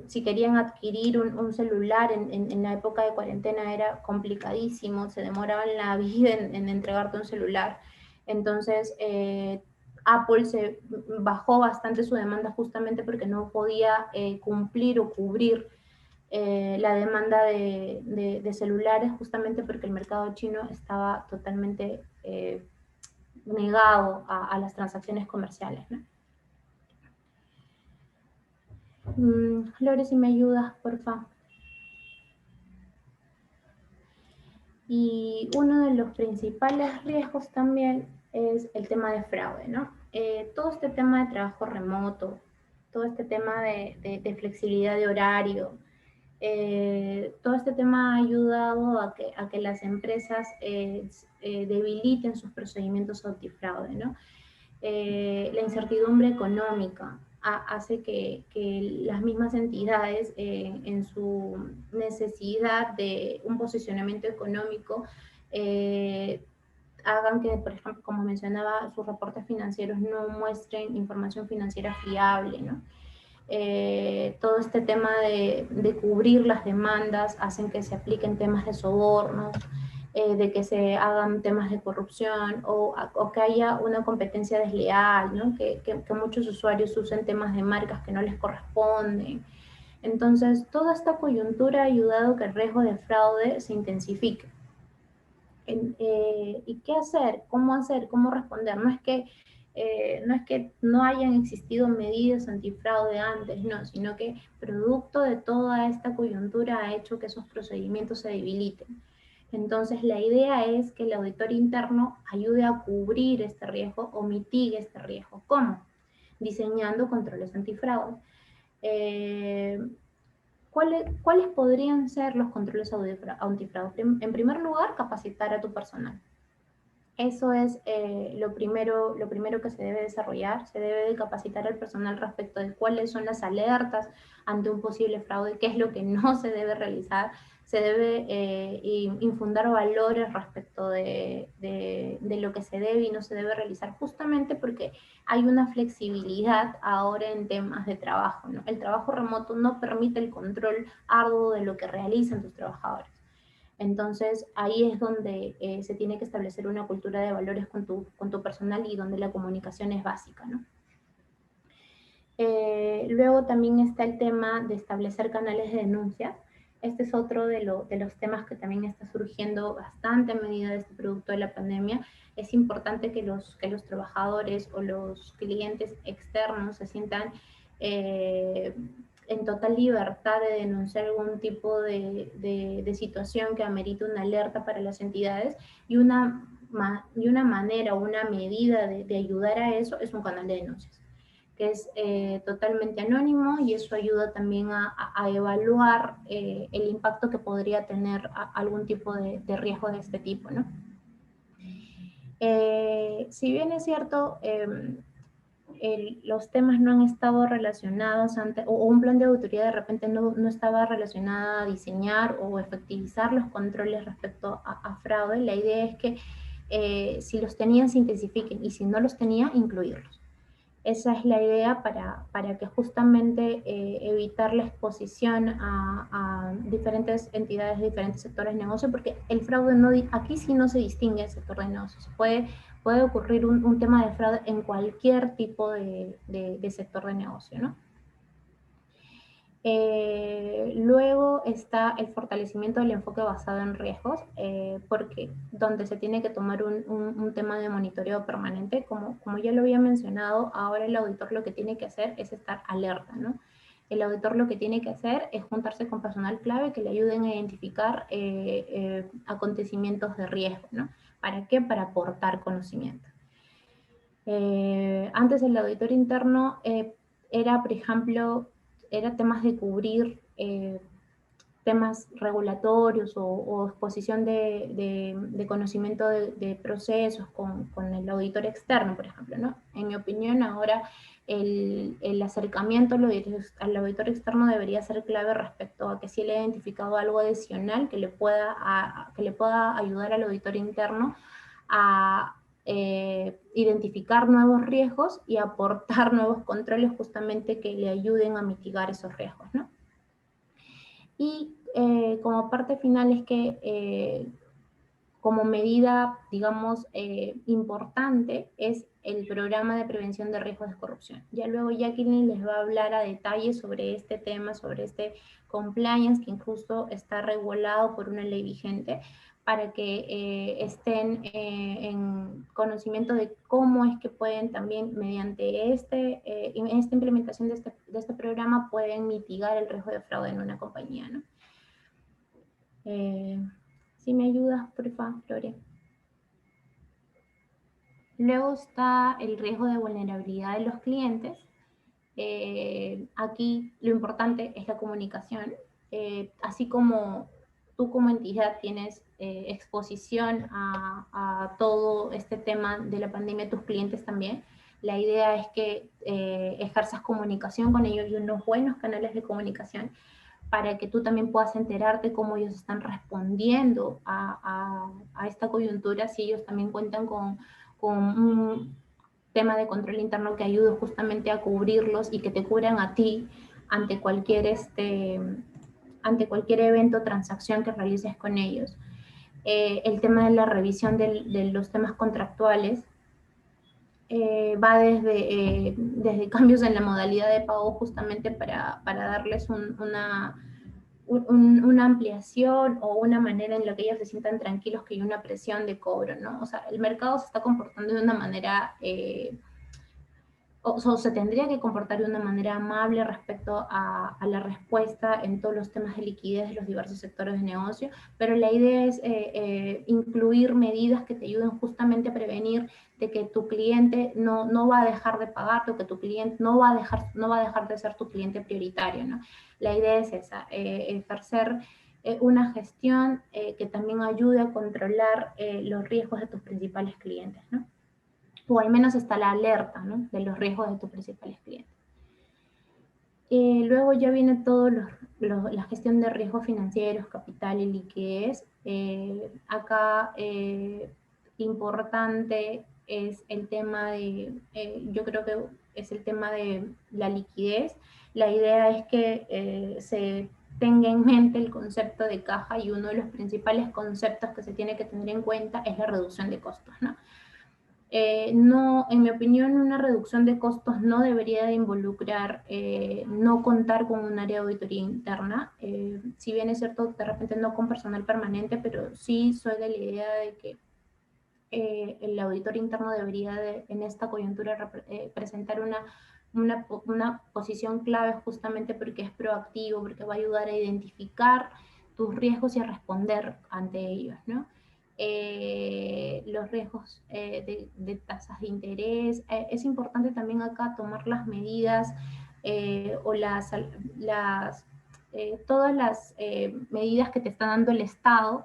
si querían adquirir un celular en la época de cuarentena era complicadísimo, se demoraban la vida en entregarte un celular. Entonces, Apple se bajó bastante su demanda justamente porque no podía cumplir o cubrir la demanda de celulares, justamente porque el mercado chino estaba totalmente negado a las transacciones comerciales, ¿no? Lore, si me ayudas, por favor. Y uno de los principales riesgos también es el tema de fraude, ¿no? Todo este tema de trabajo remoto, todo este tema de flexibilidad de horario, todo este tema ha ayudado a que las empresas debiliten sus procedimientos antifraude, ¿no? La incertidumbre económica hace que las mismas entidades en su necesidad de un posicionamiento económico hagan que, por ejemplo, como mencionaba, sus reportes financieros no muestren información financiera fiable, ¿no? Todo este tema de cubrir las demandas hacen que se apliquen temas de sobornos, de que se hagan temas de corrupción o que haya una competencia desleal, ¿no? Que muchos usuarios usen temas de marcas que no les corresponden. Entonces, toda esta coyuntura ha ayudado a que el riesgo de fraude se intensifique. ¿Y qué hacer? ¿Cómo responder? No es que no hayan existido medidas antifraude antes, no, sino que producto de toda esta coyuntura ha hecho que esos procedimientos se debiliten. Entonces, la idea es que el auditor interno ayude a cubrir este riesgo o mitigue este riesgo. ¿Cómo? Diseñando controles antifraude. ¿Cuáles podrían ser los controles antifraude? En primer lugar, capacitar a tu personal. Eso es lo primero que se debe desarrollar. Se debe de capacitar al personal respecto de cuáles son las alertas ante un posible fraude, qué es lo que no se debe realizar. Se debe infundar valores respecto de lo que se debe y no se debe realizar, justamente porque hay una flexibilidad ahora en temas de trabajo, ¿no? El trabajo remoto no permite el control arduo de lo que realizan tus trabajadores. Entonces, ahí es donde se tiene que establecer una cultura de valores con tu personal y donde la comunicación es básica, ¿no? Luego también está el tema de establecer canales de denuncia. Este es otro de los temas que también está surgiendo bastante a medida de este producto de la pandemia. Es importante que los trabajadores o los clientes externos se sientan en total libertad de denunciar algún tipo de situación que amerite una alerta para las entidades, y una manera, una medida de ayudar a eso es un canal de denuncias, que es totalmente anónimo, y eso ayuda también a evaluar el impacto que podría tener algún tipo de riesgo de este tipo, ¿no? Si bien es cierto, los temas no han estado relacionados antes, o un plan de auditoría de repente no estaba relacionado a diseñar o efectivizar los controles respecto a fraude, la idea es que si los tenían se intensifiquen y si no los tenía, incluirlos. Esa es la idea para que justamente evitar la exposición a diferentes entidades de diferentes sectores de negocio, porque el fraude aquí sí no se distingue el sector de negocio. Puede ocurrir un tema de fraude en cualquier tipo de sector de negocio, ¿no? Luego está el fortalecimiento del enfoque basado en riesgos, porque donde se tiene que tomar un tema de monitoreo permanente, como ya lo había mencionado, ahora el auditor lo que tiene que hacer es estar alerta, ¿no? El auditor lo que tiene que hacer es juntarse con personal clave que le ayuden a identificar acontecimientos de riesgo, ¿no? ¿Para qué? Para aportar conocimiento. Antes el auditor interno era, por ejemplo, era temas de cubrir temas regulatorios o exposición de conocimiento de procesos con el auditor externo, por ejemplo, ¿no? En mi opinión, ahora el acercamiento al auditor externo debería ser clave respecto a que si él ha identificado algo adicional que le pueda ayudar al auditor interno a identificar nuevos riesgos y aportar nuevos controles justamente que le ayuden a mitigar esos riesgos, ¿no? Y como parte final es que como medida, digamos, importante es el programa de prevención de riesgos de corrupción. Ya luego Jacqueline les va a hablar a detalle sobre este tema, sobre este compliance que incluso está regulado por una ley vigente, para que estén en conocimiento de cómo es que pueden también, mediante esta implementación de este programa, pueden mitigar el riesgo de fraude en una compañía, ¿no? Si me ayudas, por favor, Lore. Luego está el riesgo de vulnerabilidad de los clientes. Aquí lo importante es la comunicación. Así como tú como entidad tienes exposición a todo este tema de la pandemia, tus clientes también. La idea es que ejerzas comunicación con ellos y unos buenos canales de comunicación para que tú también puedas enterarte cómo ellos están respondiendo a esta coyuntura, si ellos también cuentan con un tema de control interno que ayude justamente a cubrirlos y que te cubran a ti ante cualquier evento o transacción que realices con ellos. El tema de la revisión de los temas contractuales va desde cambios en la modalidad de pago justamente para darles una ampliación o una manera en la que ellos se sientan tranquilos que hay una presión de cobro, ¿no? O sea, el mercado se está comportando de una manera, o se tendría que comportar de una manera amable respecto a la respuesta en todos los temas de liquidez de los diversos sectores de negocio, pero la idea es incluir medidas que te ayuden justamente a prevenir de que tu cliente no va a dejar de pagarte o que tu cliente no va a dejar de ser tu cliente prioritario, ¿no? La idea es esa, ejercer una gestión que también ayude a controlar los riesgos de tus principales clientes, ¿no? O al menos está la alerta, ¿no?, de los riesgos de tus principales clientes. Luego ya viene todo la gestión de riesgos financieros, capital y liquidez. Acá importante es el tema yo creo que es el tema de la liquidez. La idea es que se tenga en mente el concepto de caja y uno de los principales conceptos que se tiene que tener en cuenta es la reducción de costos, ¿no? No, en mi opinión, una reducción de costos no debería de involucrar no contar con un área de auditoría interna. Si bien es cierto, de repente no con personal permanente, pero sí soy de la idea de que el auditor interno debería en esta coyuntura presentar una posición clave justamente porque es proactivo, porque va a ayudar a identificar tus riesgos y a responder ante ellos, ¿no? Los riesgos de tasas de interés. Es importante también acá tomar las medidas o todas las medidas que te está dando el Estado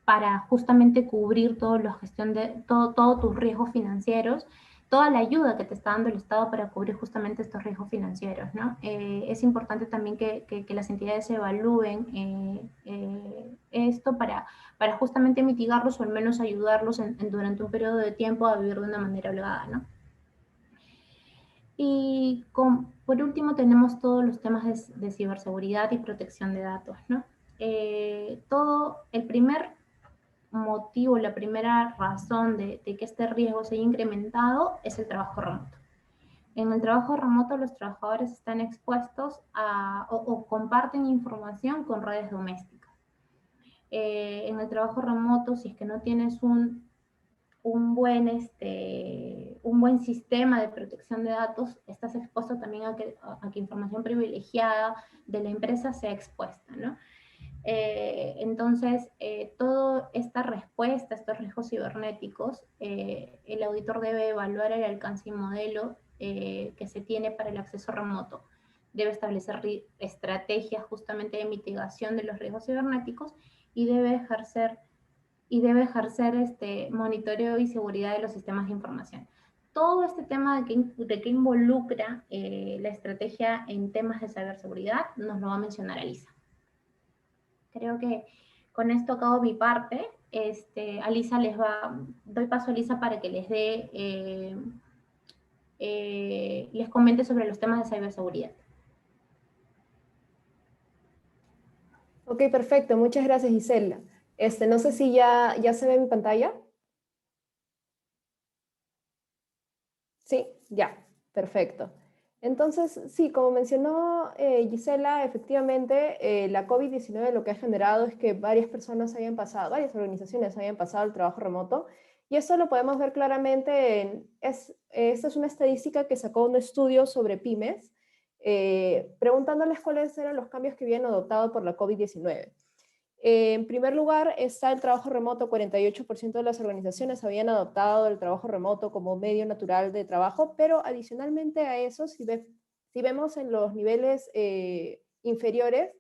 para justamente cubrir toda la gestión de todos tus riesgos financieros toda la ayuda que te está dando el Estado para cubrir justamente estos riesgos financieros, ¿no? Es importante también que las entidades evalúen esto para justamente mitigarlos o al menos ayudarlos durante un periodo de tiempo a vivir de una manera holgada, ¿no? Y por último tenemos todos los temas de ciberseguridad y protección de datos, ¿no? El primer motivo, la primera razón de que este riesgo se haya incrementado es el trabajo remoto. En el trabajo remoto los trabajadores están expuestos o comparten información con redes domésticas. En el trabajo remoto, si es que no tienes un buen sistema de protección de datos, estás expuesto también a que información privilegiada de la empresa sea expuesta, ¿no? Entonces, toda esta respuesta a estos riesgos cibernéticos, el auditor debe evaluar el alcance y modelo que se tiene para el acceso remoto. Debe establecer estrategias justamente de mitigación de los riesgos cibernéticos y debe ejercer monitoreo y seguridad de los sistemas de información. Todo este tema de que involucra la estrategia en temas de ciberseguridad nos lo va a mencionar Alisa. Creo que con esto acabo mi parte. Alisa doy paso a Alisa para que les comente sobre los temas de ciberseguridad. Ok, perfecto. Muchas gracias, Gisela. No sé si ya se ve mi pantalla. Sí, ya. Perfecto. Entonces, sí, como mencionó Gisela, efectivamente, la COVID-19 lo que ha generado es que varias organizaciones hayan pasado al trabajo remoto, y esto lo podemos ver claramente esta es una estadística que sacó un estudio sobre pymes, preguntándoles cuáles eran los cambios que habían adoptado por la COVID-19. En primer lugar está el trabajo remoto. 48% de las organizaciones habían adoptado el trabajo remoto como medio natural de trabajo, pero adicionalmente a eso, si vemos en los niveles inferiores,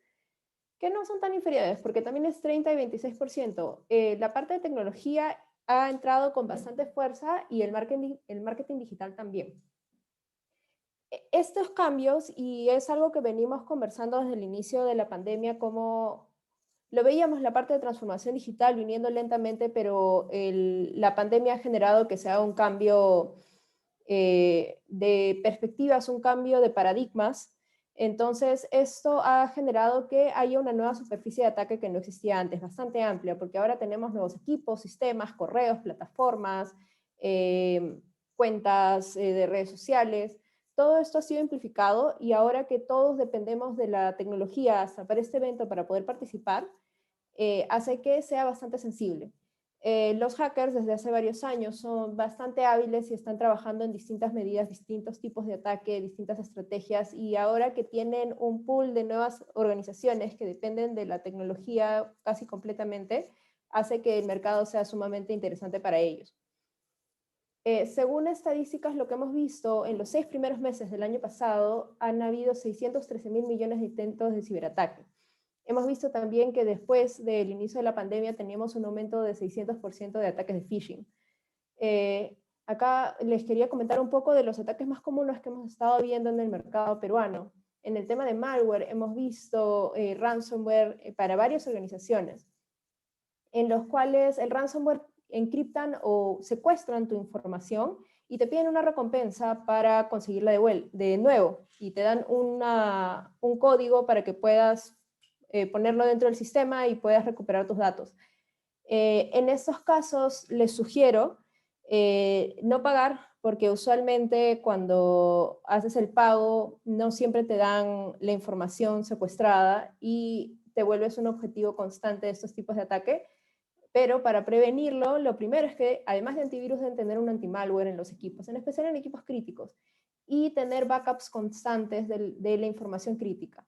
que no son tan inferiores, porque también es 30 y 26%, la parte de tecnología ha entrado con bastante fuerza y el marketing digital también. Estos cambios, y es algo que venimos conversando desde el inicio de la pandemia, como lo veíamos la parte de transformación digital viniendo lentamente, pero la pandemia ha generado que se haga un cambio de perspectivas, un cambio de paradigmas. Entonces, esto ha generado que haya una nueva superficie de ataque que no existía antes, bastante amplia, porque ahora tenemos nuevos equipos, sistemas, correos, plataformas, cuentas de redes sociales. Todo esto ha sido amplificado, y ahora que todos dependemos de la tecnología hasta para este evento para poder participar, hace que sea bastante sensible. Los hackers desde hace varios años son bastante hábiles y están trabajando en distintas medidas, distintos tipos de ataque, distintas estrategias, y ahora que tienen un pool de nuevas organizaciones que dependen de la tecnología casi completamente, hace que el mercado sea sumamente interesante para ellos. Según estadísticas, lo que hemos visto en los 6 primeros meses del año pasado, han habido 613.000 millones de intentos de ciberataque. Hemos visto también que después del inicio de la pandemia teníamos un aumento de 600% de ataques de phishing. Acá les quería comentar un poco de los ataques más comunes que hemos estado viendo en el mercado peruano. En el tema de malware hemos visto ransomware para varias organizaciones, en los cuales el ransomware encriptan o secuestran tu información y te piden una recompensa para conseguirla de nuevo, y te dan un código para que puedas ponerlo dentro del sistema y puedas recuperar tus datos. En estos casos les sugiero no pagar, porque usualmente cuando haces el pago no siempre te dan la información secuestrada y te vuelves un objetivo constante de estos tipos de ataque. Pero para prevenirlo, lo primero es que, además de antivirus, deben tener un antimalware en los equipos, en especial en equipos críticos, y tener backups constantes de la información crítica.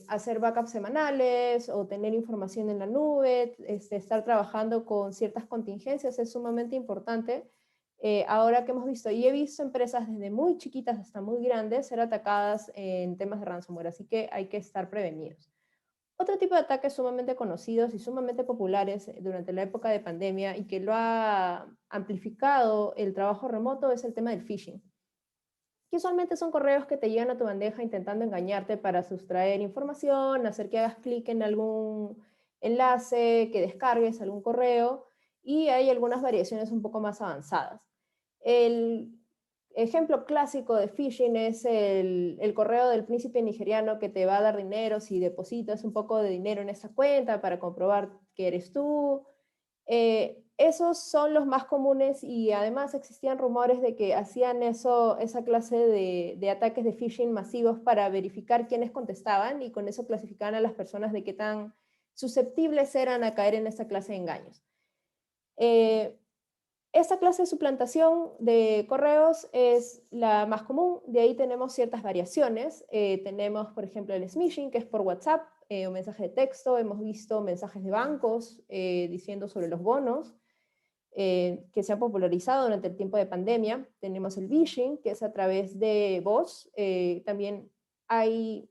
Hacer backups semanales o tener información en la nube, estar trabajando con ciertas contingencias es sumamente importante. Ahora que hemos visto, y he visto empresas desde muy chiquitas hasta muy grandes ser atacadas en temas de ransomware, así que hay que estar prevenidos. Otro tipo de ataques sumamente conocidos y sumamente populares durante la época de pandemia y que lo ha amplificado el trabajo remoto es el tema del phishing, que usualmente son correos que te llegan a tu bandeja intentando engañarte para sustraer información, hacer que hagas clic en algún enlace, que descargues algún correo, y hay algunas variaciones un poco más avanzadas. El ejemplo clásico de phishing es el correo del príncipe nigeriano que te va a dar dinero si depositas un poco de dinero en esa cuenta para comprobar que eres tú. Esos son los más comunes y además existían rumores de que hacían esa clase de ataques de phishing masivos para verificar quiénes contestaban y con eso clasificaban a las personas de qué tan susceptibles eran a caer en esta clase de engaños. Esta clase de suplantación de correos es la más común, de ahí tenemos ciertas variaciones. Tenemos, por ejemplo, el smishing, que es por WhatsApp, o mensaje de texto. Hemos visto mensajes de bancos diciendo sobre los bonos, que se han popularizado durante el tiempo de pandemia. Tenemos el phishing, que es a través de voz. También hay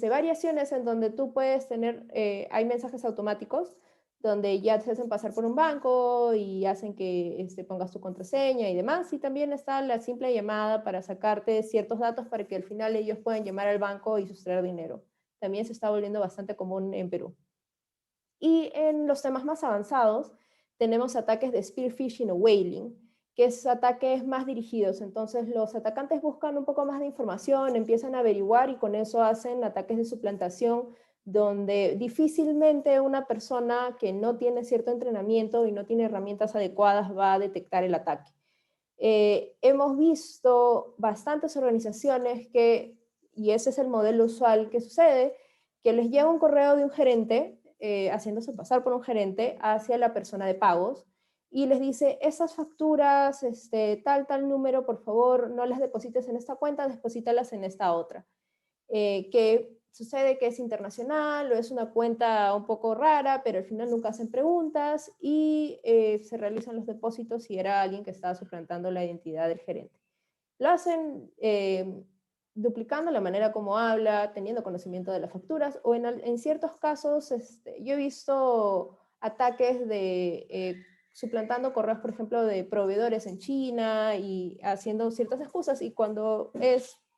variaciones en donde tú puedes tener, hay mensajes automáticos, donde ya te hacen pasar por un banco y hacen que pongas tu contraseña y demás. Y también está la simple llamada para sacarte ciertos datos para que al final ellos puedan llamar al banco y sustraer dinero. También se está volviendo bastante común en Perú. Y en los temas más avanzados tenemos ataques de spear phishing o whaling, que es ataques más dirigidos. Entonces los atacantes buscan un poco más de información, empiezan a averiguar y con eso hacen ataques de suplantación donde difícilmente una persona que no tiene cierto entrenamiento y no tiene herramientas adecuadas va a detectar el ataque. Hemos visto bastantes organizaciones que, y ese es el modelo usual que sucede, que les llega un correo de un gerente, haciéndose pasar por un gerente, hacia la persona de pagos, y les dice, esas facturas, tal número, por favor, no las deposites en esta cuenta, deposítalas en esta otra. Que sucede que es internacional o es una cuenta un poco rara, pero al final nunca hacen preguntas y se realizan los depósitos si era alguien que estaba suplantando la identidad del gerente. Lo hacen duplicando la manera como habla, teniendo conocimiento de las facturas, o en ciertos casos yo he visto ataques de suplantando correos, por ejemplo, de proveedores en China y haciendo ciertas excusas, y cuando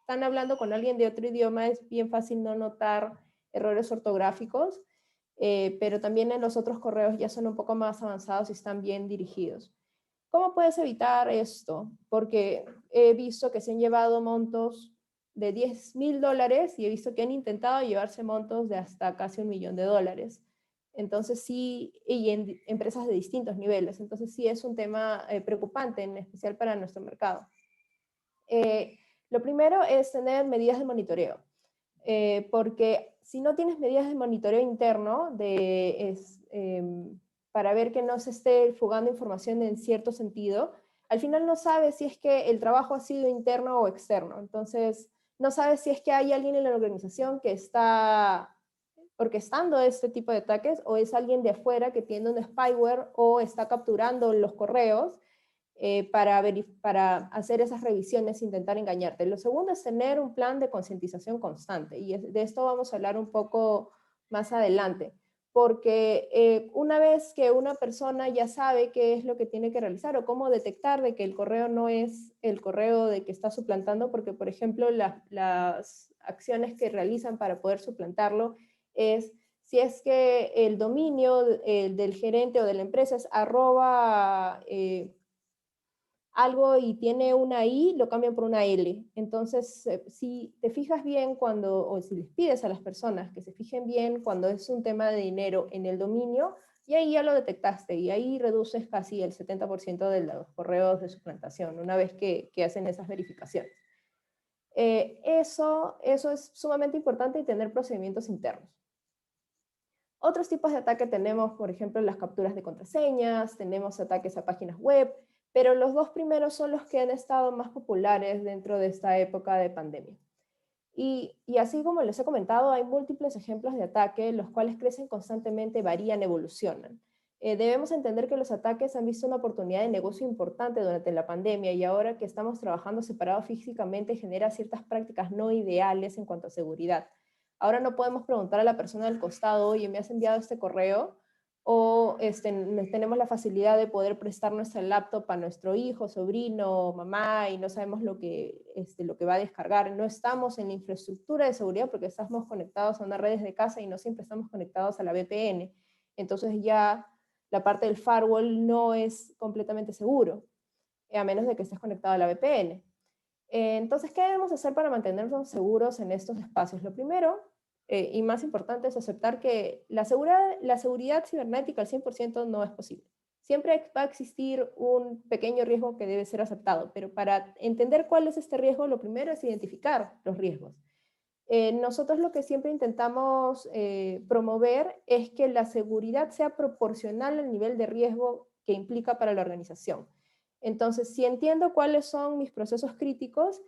están hablando con alguien de otro idioma es bien fácil no notar errores ortográficos, pero también en los otros correos ya son un poco más avanzados y están bien dirigidos. ¿Cómo puedes evitar esto? Porque he visto que se han llevado montos de $10,000 y he visto que han intentado llevarse montos de hasta casi $1,000,000. Entonces sí, y en empresas de distintos niveles. Entonces sí es un tema preocupante, en especial para nuestro mercado. Lo primero es tener medidas de monitoreo, porque si no tienes medidas de monitoreo interno para ver que no se esté fugando información en cierto sentido, al final no sabes si es que el trabajo ha sido interno o externo. Entonces, no sabes si es que hay alguien en la organización que está orquestando este tipo de ataques o es alguien de afuera que tiene un spyware o está capturando los correos para hacer esas revisiones e intentar engañarte. Lo segundo es tener un plan de concientización constante, y de esto vamos a hablar un poco más adelante, porque una vez que una persona ya sabe qué es lo que tiene que realizar o cómo detectar de que el correo no es el correo de que está suplantando, porque por ejemplo las acciones que realizan para poder suplantarlo es, si es que el dominio del gerente o de la empresa es arroba algo y tiene una I, lo cambian por una L. Entonces, si te fijas bien o si les pides a las personas que se fijen bien cuando es un tema de dinero en el dominio, y ahí ya lo detectaste, y ahí reduces casi el 70% de los correos de suplantación, una vez que hacen esas verificaciones. Eso es sumamente importante, y tener procedimientos internos. Otros tipos de ataque tenemos, por ejemplo, las capturas de contraseñas, tenemos ataques a páginas web, pero los dos primeros son los que han estado más populares dentro de esta época de pandemia. Y así como les he comentado, hay múltiples ejemplos de ataque, los cuales crecen constantemente, varían, evolucionan. Debemos entender que los ataques han visto una oportunidad de negocio importante durante la pandemia, y ahora que estamos trabajando separados físicamente genera ciertas prácticas no ideales en cuanto a seguridad. Ahora no podemos preguntar a la persona del costado, oye, ¿me has enviado este correo? O tenemos la facilidad de poder prestar nuestra laptop a nuestro hijo, sobrino, mamá, y no sabemos lo que va a descargar. No estamos en la infraestructura de seguridad porque estamos conectados a unas redes de casa y no siempre estamos conectados a la VPN. Entonces ya la parte del firewall no es completamente seguro, a menos de que estés conectado a la VPN. Entonces, ¿qué debemos hacer para mantenernos seguros en estos espacios? Lo primero, y más importante, es aceptar que la seguridad cibernética al 100% no es posible. Siempre va a existir un pequeño riesgo que debe ser aceptado, pero para entender cuál es este riesgo, lo primero es identificar los riesgos. Nosotros lo que siempre intentamos promover es que la seguridad sea proporcional al nivel de riesgo que implica para la organización. Entonces, si entiendo cuáles son mis procesos críticos,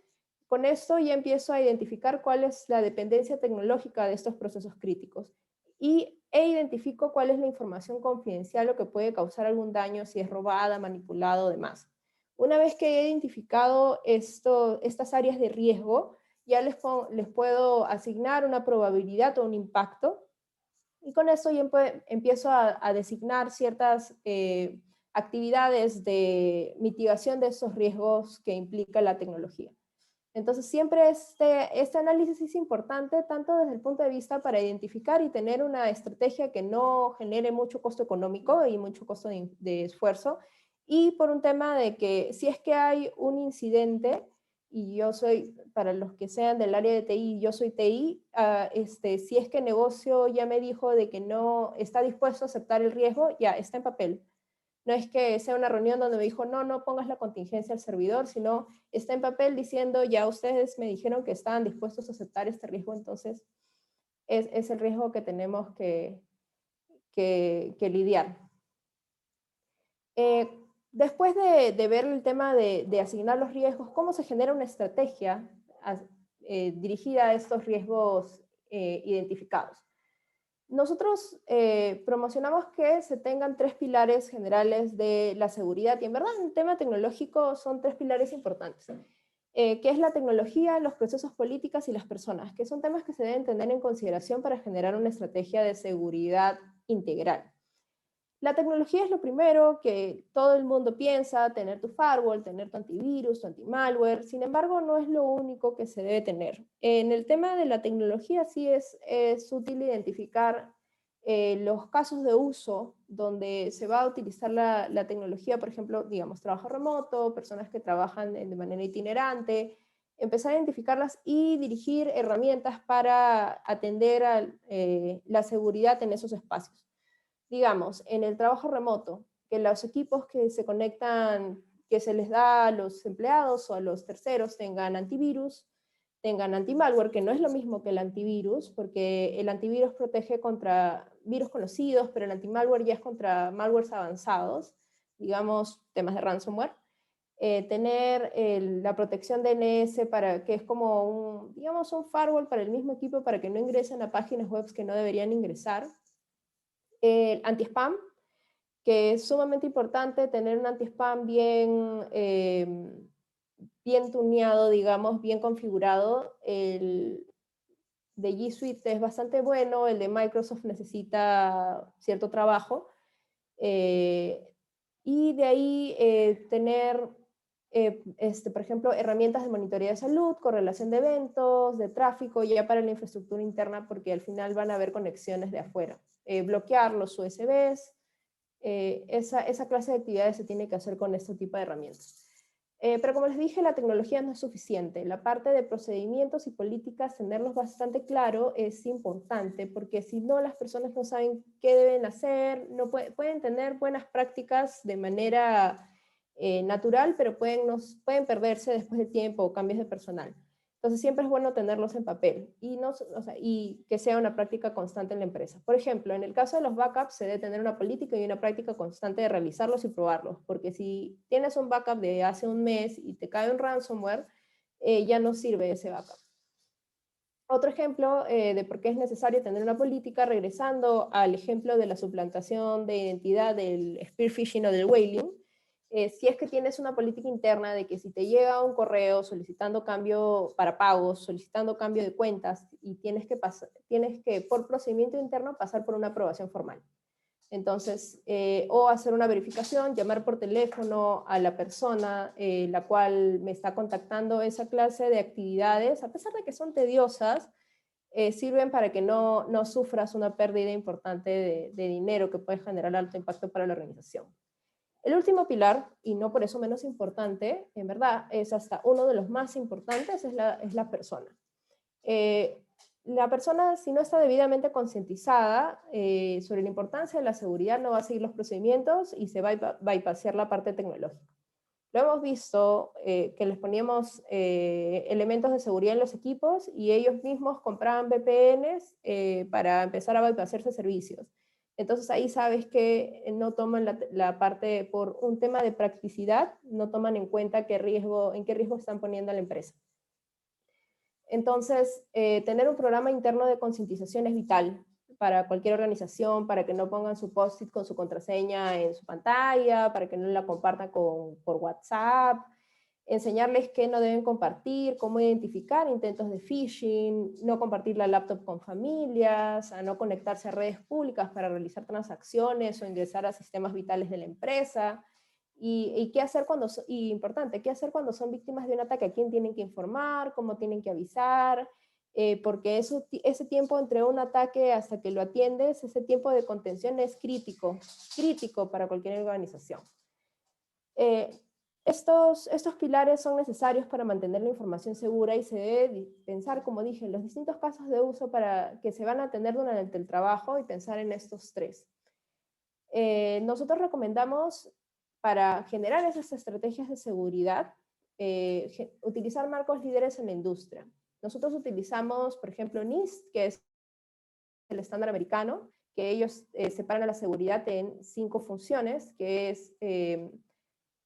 con esto ya empiezo a identificar cuál es la dependencia tecnológica de estos procesos críticos e identifico cuál es la información confidencial o que puede causar algún daño si es robada, manipulada o demás. Una vez que he identificado estas áreas de riesgo, ya les puedo asignar una probabilidad o un impacto, y con eso ya empiezo a designar ciertas actividades de mitigación de esos riesgos que implica la tecnología. Entonces siempre este análisis es importante tanto desde el punto de vista para identificar y tener una estrategia que no genere mucho costo económico y mucho costo de esfuerzo, y por un tema de que si es que hay un incidente, y yo soy, para los que sean del área de TI, yo soy TI, si es que el negocio ya me dijo de que no está dispuesto a aceptar el riesgo, ya está en papel. No es que sea una reunión donde me dijo, no pongas la contingencia al servidor, sino está en papel diciendo, ya ustedes me dijeron que estaban dispuestos a aceptar este riesgo, entonces es el riesgo que tenemos que lidiar. Después de ver el tema de asignar los riesgos, ¿cómo se genera una estrategia dirigida a estos riesgos identificados? Nosotros promocionamos que se tengan 3 pilares generales de la seguridad, y en verdad en el tema tecnológico son 3 pilares importantes, que es la tecnología, los procesos políticos y las personas, que son temas que se deben tener en consideración para generar una estrategia de seguridad integral. La tecnología es lo primero que todo el mundo piensa, tener tu firewall, tener tu antivirus, tu antimalware. Sin embargo, no es lo único que se debe tener. En el tema de la tecnología sí es útil identificar los casos de uso donde se va a utilizar la tecnología, por ejemplo, digamos, trabajo remoto, personas que trabajan de manera itinerante, empezar a identificarlas y dirigir herramientas para atender a la seguridad en esos espacios. Digamos, en el trabajo remoto, que los equipos que se conectan, que se les da a los empleados o a los terceros, tengan antivirus, tengan antimalware, que no es lo mismo que el antivirus, porque el antivirus protege contra virus conocidos, pero el antimalware ya es contra malwares avanzados, digamos, temas de ransomware. Tener la protección DNS, que es como digamos, un firewall para el mismo equipo para que no ingresen a páginas web que no deberían ingresar. El anti-spam, que es sumamente importante tener un anti-spam bien tuneado, digamos, bien configurado. El de G Suite es bastante bueno, el de Microsoft necesita cierto trabajo. Y de ahí tener, por ejemplo, herramientas de monitoreo de salud, correlación de eventos, de tráfico, ya para la infraestructura interna, porque al final van a haber conexiones de afuera. Bloquear los USBs, esa clase de actividades se tiene que hacer con este tipo de herramientas. Pero como les dije, la tecnología no es suficiente. La parte de procedimientos y políticas, tenerlos bastante claro es importante, porque si no, las personas no saben qué deben hacer, no pueden tener buenas prácticas de manera natural, pero pueden perderse después de tiempo o cambios de personal. Entonces siempre es bueno tenerlos en papel y que sea una práctica constante en la empresa. Por ejemplo, en el caso de los backups se debe tener una política y una práctica constante de revisarlos y probarlos, porque si tienes un backup de hace un mes y te cae un ransomware, ya no sirve ese backup. Otro ejemplo de por qué es necesario tener una política, regresando al ejemplo de la suplantación de identidad del spear phishing o del whaling, si es que tienes una política interna de que si te llega un correo solicitando cambio para pagos, solicitando cambio de cuentas, y tienes que por procedimiento interno pasar por una aprobación formal. Entonces, o hacer una verificación, llamar por teléfono a la persona la cual me está contactando. Esa clase de actividades, a pesar de que son tediosas, sirven para que no sufras una pérdida importante de dinero que puede generar alto impacto para la organización. El último pilar, y no por eso menos importante, en verdad es hasta uno de los más importantes, es la persona. La persona, si no está debidamente concientizada sobre la importancia de la seguridad, no va a seguir los procedimientos y se va a bypassar la parte tecnológica. Lo hemos visto que les poníamos elementos de seguridad en los equipos y ellos mismos compraban VPNs para empezar a bypassarse servicios. Entonces ahí sabes que no toman la parte, por un tema de practicidad, no toman en cuenta en qué riesgo están poniendo a la empresa. Entonces, tener un programa interno de concientización es vital para cualquier organización, para que no pongan su post-it con su contraseña en su pantalla, para que no la compartan por WhatsApp, enseñarles qué no deben compartir, cómo identificar intentos de phishing, no compartir la laptop con familias, a no conectarse a redes públicas para realizar transacciones o ingresar a sistemas vitales de la empresa. Y qué hacer importante, qué hacer cuando son víctimas de un ataque, a quién tienen que informar, cómo tienen que avisar, porque ese tiempo entre un ataque hasta que lo atiendes, ese tiempo de contención es crítico para cualquier organización. Estos pilares son necesarios para mantener la información segura y se debe pensar, como dije, en los distintos casos de uso que se van a tener durante el trabajo y pensar en estos tres. Nosotros recomendamos, para generar esas estrategias de seguridad, utilizar marcos líderes en la industria. Nosotros utilizamos, por ejemplo, NIST, que es el estándar americano, que ellos separan a la seguridad en 5 funciones, que es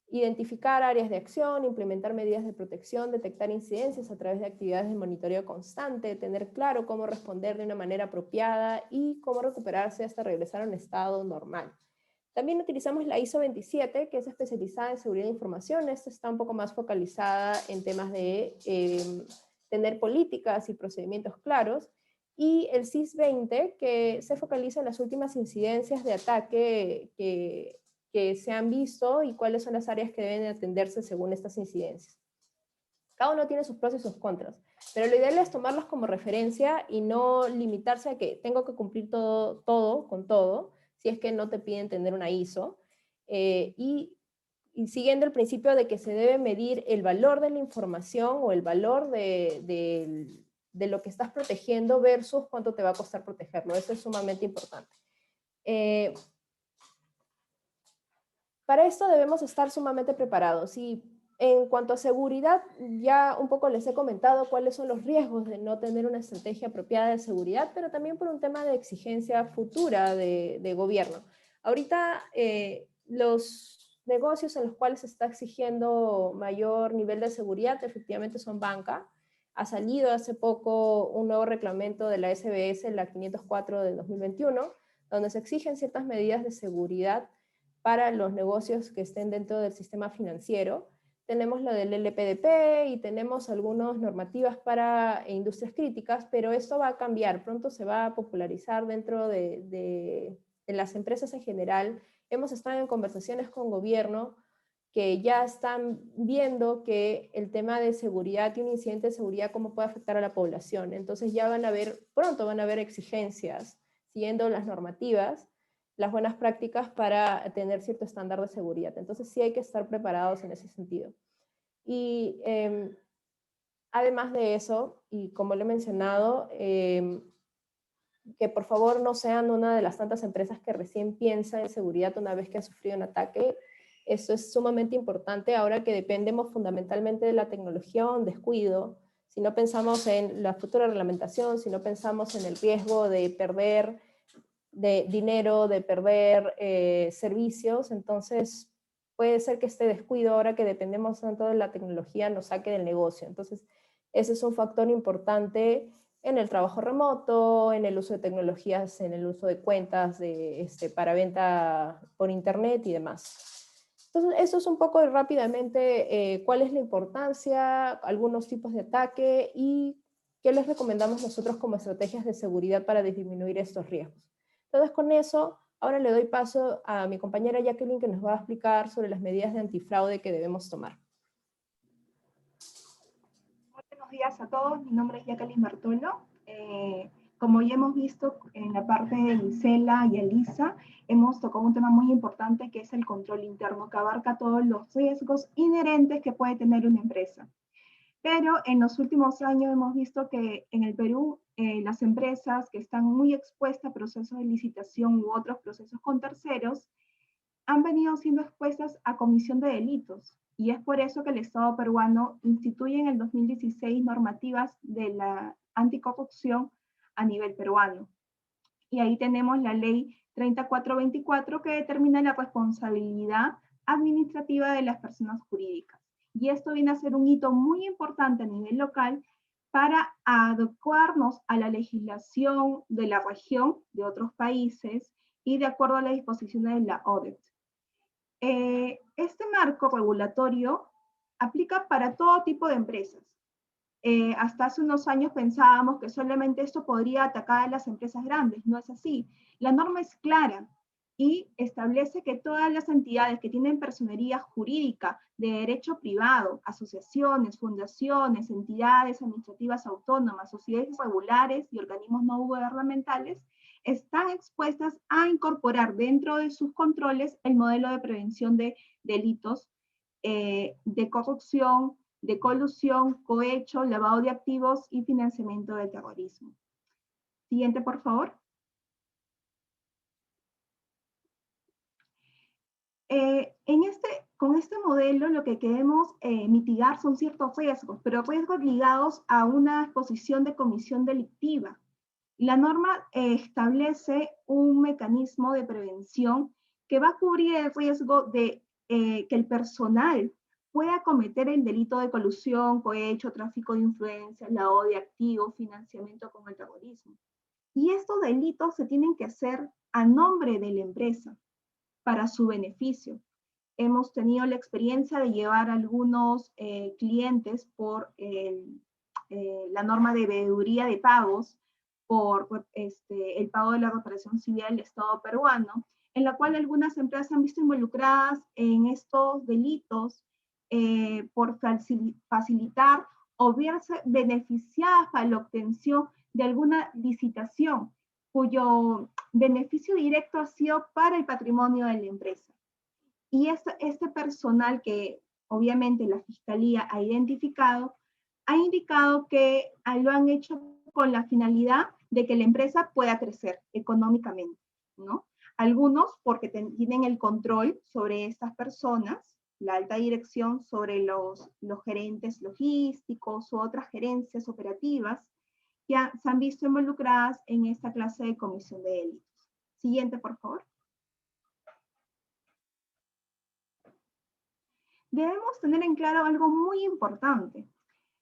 identificar áreas de acción, implementar medidas de protección, detectar incidencias a través de actividades de monitoreo constante, tener claro cómo responder de una manera apropiada y cómo recuperarse hasta regresar a un estado normal. También utilizamos la ISO 27, que es especializada en seguridad de información. Esta está un poco más focalizada en temas de tener políticas y procedimientos claros. Y el CIS 20, que se focaliza en las últimas incidencias de ataque que se han visto y cuáles son las áreas que deben atenderse según estas incidencias. Cada uno tiene sus pros y sus contras, pero lo ideal es tomarlos como referencia y no limitarse a que tengo que cumplir todo con todo, si es que no te piden tener una ISO, y siguiendo el principio de que se debe medir el valor de la información o el valor de lo que estás protegiendo versus cuánto te va a costar protegerlo. Eso es sumamente importante. Para esto debemos estar sumamente preparados. Y en cuanto a seguridad, ya un poco les he comentado cuáles son los riesgos de no tener una estrategia apropiada de seguridad, pero también por un tema de exigencia futura de gobierno. Ahorita los negocios en los cuales se está exigiendo mayor nivel de seguridad efectivamente son banca. Ha salido hace poco un nuevo reglamento de la SBS, la 504 de 2021, donde se exigen ciertas medidas de seguridad para los negocios que estén dentro del sistema financiero. Tenemos lo del LPDP y tenemos algunas normativas para industrias críticas, pero esto va a cambiar, pronto se va a popularizar dentro de las empresas en general. Hemos estado en conversaciones con gobierno que ya están viendo que el tema de seguridad y un incidente de seguridad cómo puede afectar a la población. Entonces ya pronto van a haber exigencias siguiendo las normativas, las buenas prácticas para tener cierto estándar de seguridad. Entonces sí hay que estar preparados en ese sentido. Y además de eso, y como lo he mencionado, que por favor no sean una de las tantas empresas que recién piensa en seguridad una vez que ha sufrido un ataque. Eso es sumamente importante ahora que dependemos fundamentalmente de la tecnología o un descuido. Si no pensamos en la futura reglamentación, si no pensamos en el riesgo de perder de dinero, de perder servicios, entonces puede ser que este descuido, ahora que dependemos tanto de la tecnología, nos saque del negocio. Entonces, ese es un factor importante en el trabajo remoto, en el uso de tecnologías, en el uso de cuentas para venta por internet y demás. Entonces, eso es un poco rápidamente cuál es la importancia, algunos tipos de ataque y qué les recomendamos nosotros como estrategias de seguridad para disminuir estos riesgos. Entonces, con eso, ahora le doy paso a mi compañera Jacqueline, que nos va a explicar sobre las medidas de antifraude que debemos tomar. Buenos días a todos, mi nombre es Jacqueline Bartolo. Como ya hemos visto en la parte de Gisela y Elisa, hemos tocado un tema muy importante que es el control interno, que abarca todos los riesgos inherentes que puede tener una empresa. Pero en los últimos años hemos visto que en el Perú las empresas que están muy expuestas a procesos de licitación u otros procesos con terceros han venido siendo expuestas a comisión de delitos. Y es por eso que el Estado peruano instituye en el 2016 normativas de la anticorrupción a nivel peruano. Y ahí tenemos la ley 3424 que determina la responsabilidad administrativa de las personas jurídicas. Y esto viene a ser un hito muy importante a nivel local para adecuarnos a la legislación de la región, de otros países, y de acuerdo a las disposiciones de la ODET. Este marco regulatorio aplica para todo tipo de empresas. Hasta hace unos años pensábamos que solamente esto podría atacar a las empresas grandes. No es así. La norma es clara y establece que todas las entidades que tienen personería jurídica de derecho privado, asociaciones, fundaciones, entidades administrativas autónomas, sociedades regulares y organismos no gubernamentales, están expuestas a incorporar dentro de sus controles el modelo de prevención de delitos de corrupción, de colusión, cohecho, lavado de activos y financiamiento del terrorismo. Siguiente, por favor. Con este modelo lo que queremos mitigar son ciertos riesgos, pero riesgos ligados a una exposición de comisión delictiva. La norma establece un mecanismo de prevención que va a cubrir el riesgo de que el personal pueda cometer el delito de colusión, cohecho, tráfico de influencias, lavado de activos, financiamiento con el terrorismo. Y estos delitos se tienen que hacer a nombre de la empresa, para su beneficio. Hemos tenido la experiencia de llevar a algunos clientes por la norma de veeduría de pagos, por el pago de la reparación civil del Estado peruano, en la cual algunas empresas se han visto involucradas en estos delitos por facilitar o verse beneficiadas para la obtención de alguna licitación, cuyo beneficio directo ha sido para el patrimonio de la empresa. Y este personal que obviamente la Fiscalía ha identificado, ha indicado que lo han hecho con la finalidad de que la empresa pueda crecer económicamente, ¿no? Algunos porque tienen el control sobre estas personas, la alta dirección sobre los gerentes logísticos u otras gerencias operativas, ya se han visto involucradas en esta clase de comisión de delitos. Siguiente, por favor. Debemos tener en claro algo muy importante.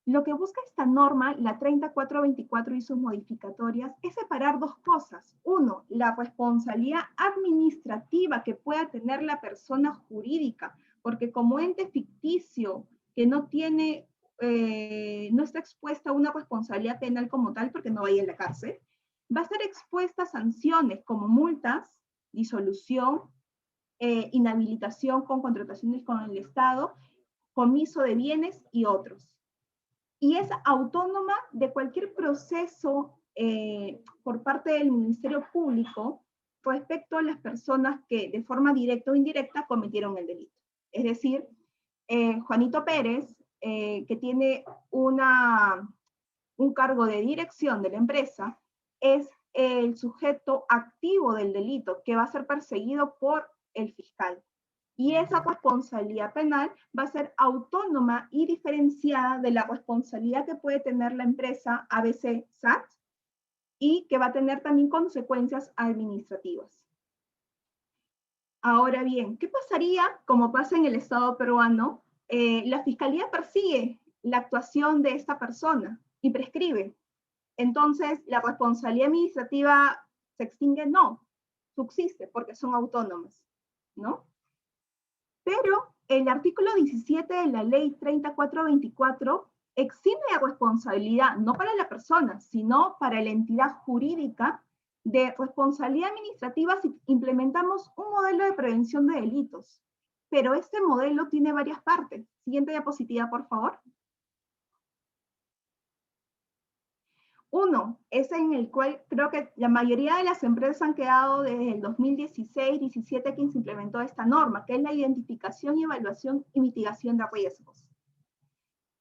Lo que busca esta norma, la 3424 y sus modificatorias, es separar dos cosas. Uno, la responsabilidad administrativa que pueda tener la persona jurídica, porque como ente ficticio que no tiene, no está expuesta a una responsabilidad penal como tal, porque no vaya a la cárcel, va a ser expuesta a sanciones como multas, disolución, inhabilitación con contrataciones con el Estado, comiso de bienes y otros. Y es autónoma de cualquier proceso por parte del Ministerio Público respecto a las personas que de forma directa o indirecta cometieron el delito. Es decir, Juanito Pérez, que tiene un cargo de dirección de la empresa, es el sujeto activo del delito que va a ser perseguido por el fiscal. Y esa responsabilidad penal va a ser autónoma y diferenciada de la responsabilidad que puede tener la empresa ABC-SAT y que va a tener también consecuencias administrativas. Ahora bien, ¿qué pasaría, como pasa en el Estado peruano? La Fiscalía persigue la actuación de esta persona y prescribe. Entonces, ¿la responsabilidad administrativa se extingue? No, subsiste porque son autónomas, ¿no? Pero el artículo 17 de la ley 3424 exime de responsabilidad, no para la persona, sino para la entidad jurídica, de responsabilidad administrativa si implementamos un modelo de prevención de delitos. Pero este modelo tiene varias partes. Siguiente diapositiva, por favor. Uno, es en el cual creo que la mayoría de las empresas han quedado desde el 2016-17 que se implementó esta norma, que es la identificación y evaluación y mitigación de riesgos.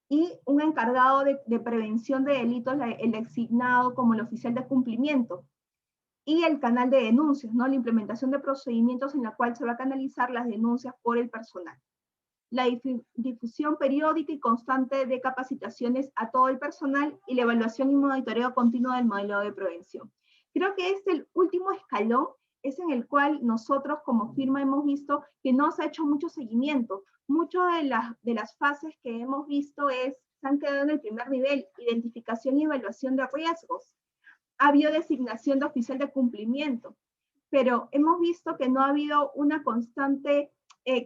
Y un encargado de prevención de delitos, el designado como el oficial de cumplimiento. Y el canal de denuncias, ¿no? La implementación de procedimientos en la cual se va a canalizar las denuncias por el personal. La difusión periódica y constante de capacitaciones a todo el personal y la evaluación y monitoreo continuo del modelo de prevención. Creo que es el último escalón, es en el cual nosotros como firma hemos visto que no se ha hecho mucho seguimiento. Muchas de las fases que hemos visto se han quedado en el primer nivel, identificación y evaluación de riesgos. Ha habido designación de oficial de cumplimiento, pero hemos visto que no ha habido una constante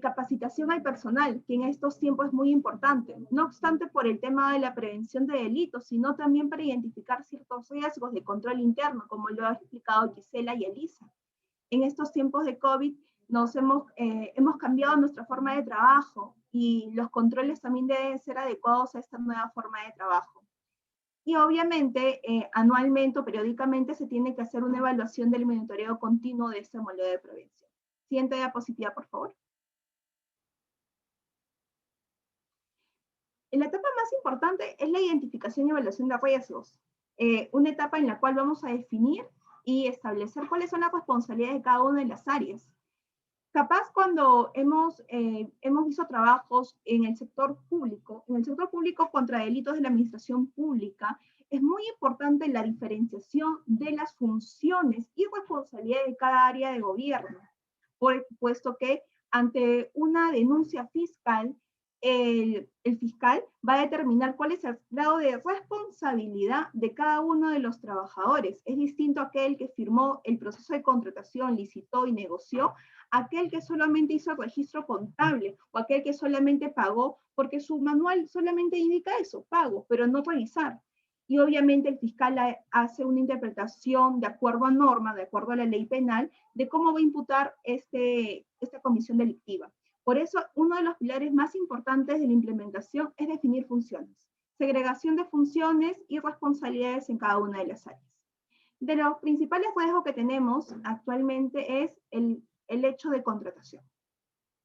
capacitación al personal, que en estos tiempos es muy importante, no obstante por el tema de la prevención de delitos, sino también para identificar ciertos riesgos de control interno, como lo ha explicado Gisela y Elisa. En estos tiempos de COVID hemos cambiado nuestra forma de trabajo y los controles también deben ser adecuados a esta nueva forma de trabajo. Y obviamente, anualmente o periódicamente se tiene que hacer una evaluación del monitoreo continuo de este modelo de prevención. Siguiente diapositiva, por favor. La etapa más importante es la identificación y evaluación de riesgos. Una etapa en la cual vamos a definir y establecer cuáles son las responsabilidades de cada una de las áreas. Capaz cuando hemos visto trabajos en el sector público contra delitos de la administración pública, es muy importante la diferenciación de las funciones y responsabilidades de cada área de gobierno, puesto que ante una denuncia fiscal, el fiscal va a determinar cuál es el grado de responsabilidad de cada uno de los trabajadores. Es distinto a aquel que firmó el proceso de contratación, licitó y negoció, aquel que solamente hizo el registro contable, o aquel que solamente pagó, porque su manual solamente indica eso, pago, pero no revisar. Y obviamente el fiscal hace una interpretación de acuerdo a norma, de acuerdo a la ley penal, de cómo va a imputar esta comisión delictiva. Por eso, uno de los pilares más importantes de la implementación es definir funciones, segregación de funciones y responsabilidades en cada una de las áreas. De los principales riesgos que tenemos actualmente es el hecho de contratación.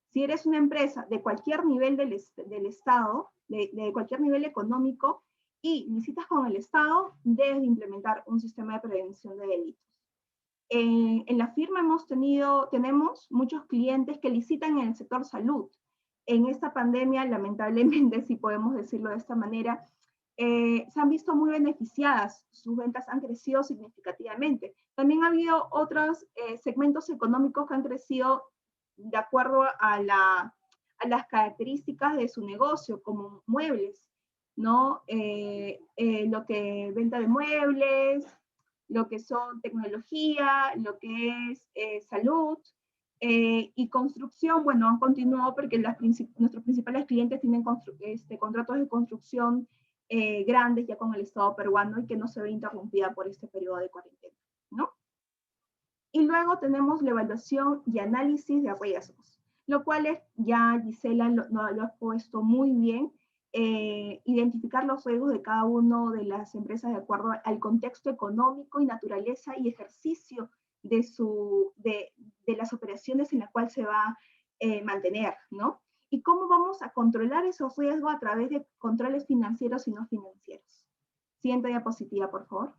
Si eres una empresa de cualquier nivel del Estado, de cualquier nivel económico, y licitas con el Estado, debes de implementar un sistema de prevención de delitos. En la firma tenemos muchos clientes que licitan en el sector salud. En esta pandemia, lamentablemente, si podemos decirlo de esta manera, se han visto muy beneficiadas, sus ventas han crecido significativamente. También ha habido otros segmentos económicos que han crecido de acuerdo a las características de su negocio, como muebles, ¿no? Lo que venta de muebles, lo que son tecnología, lo que es salud, y construcción, bueno, han continuado porque nuestros principales clientes tienen contratos de construcción grandes ya con el Estado peruano y que no se ve interrumpida por este periodo de cuarentena, ¿no? Y luego tenemos la evaluación y análisis de riesgos, lo cual ya Gisela lo ha puesto muy bien, identificar los riesgos de cada una de las empresas de acuerdo al contexto económico y naturaleza y ejercicio de las operaciones en las cuales se va a mantener, ¿no? Y cómo vamos a controlar esos riesgos a través de controles financieros y no financieros. Siguiente diapositiva, por favor.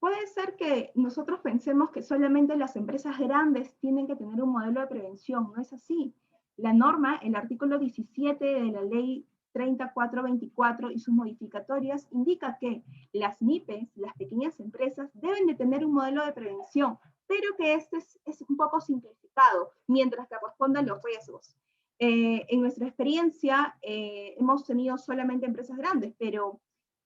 Puede ser que nosotros pensemos que solamente las empresas grandes tienen que tener un modelo de prevención, no es así. La norma, el artículo 17 de la ley 3424 y sus modificatorias indica que las MIPES, las pequeñas empresas, deben de tener un modelo de prevención, pero que este es un poco simplificado, mientras que respondan los riesgos. En nuestra experiencia hemos tenido solamente empresas grandes, pero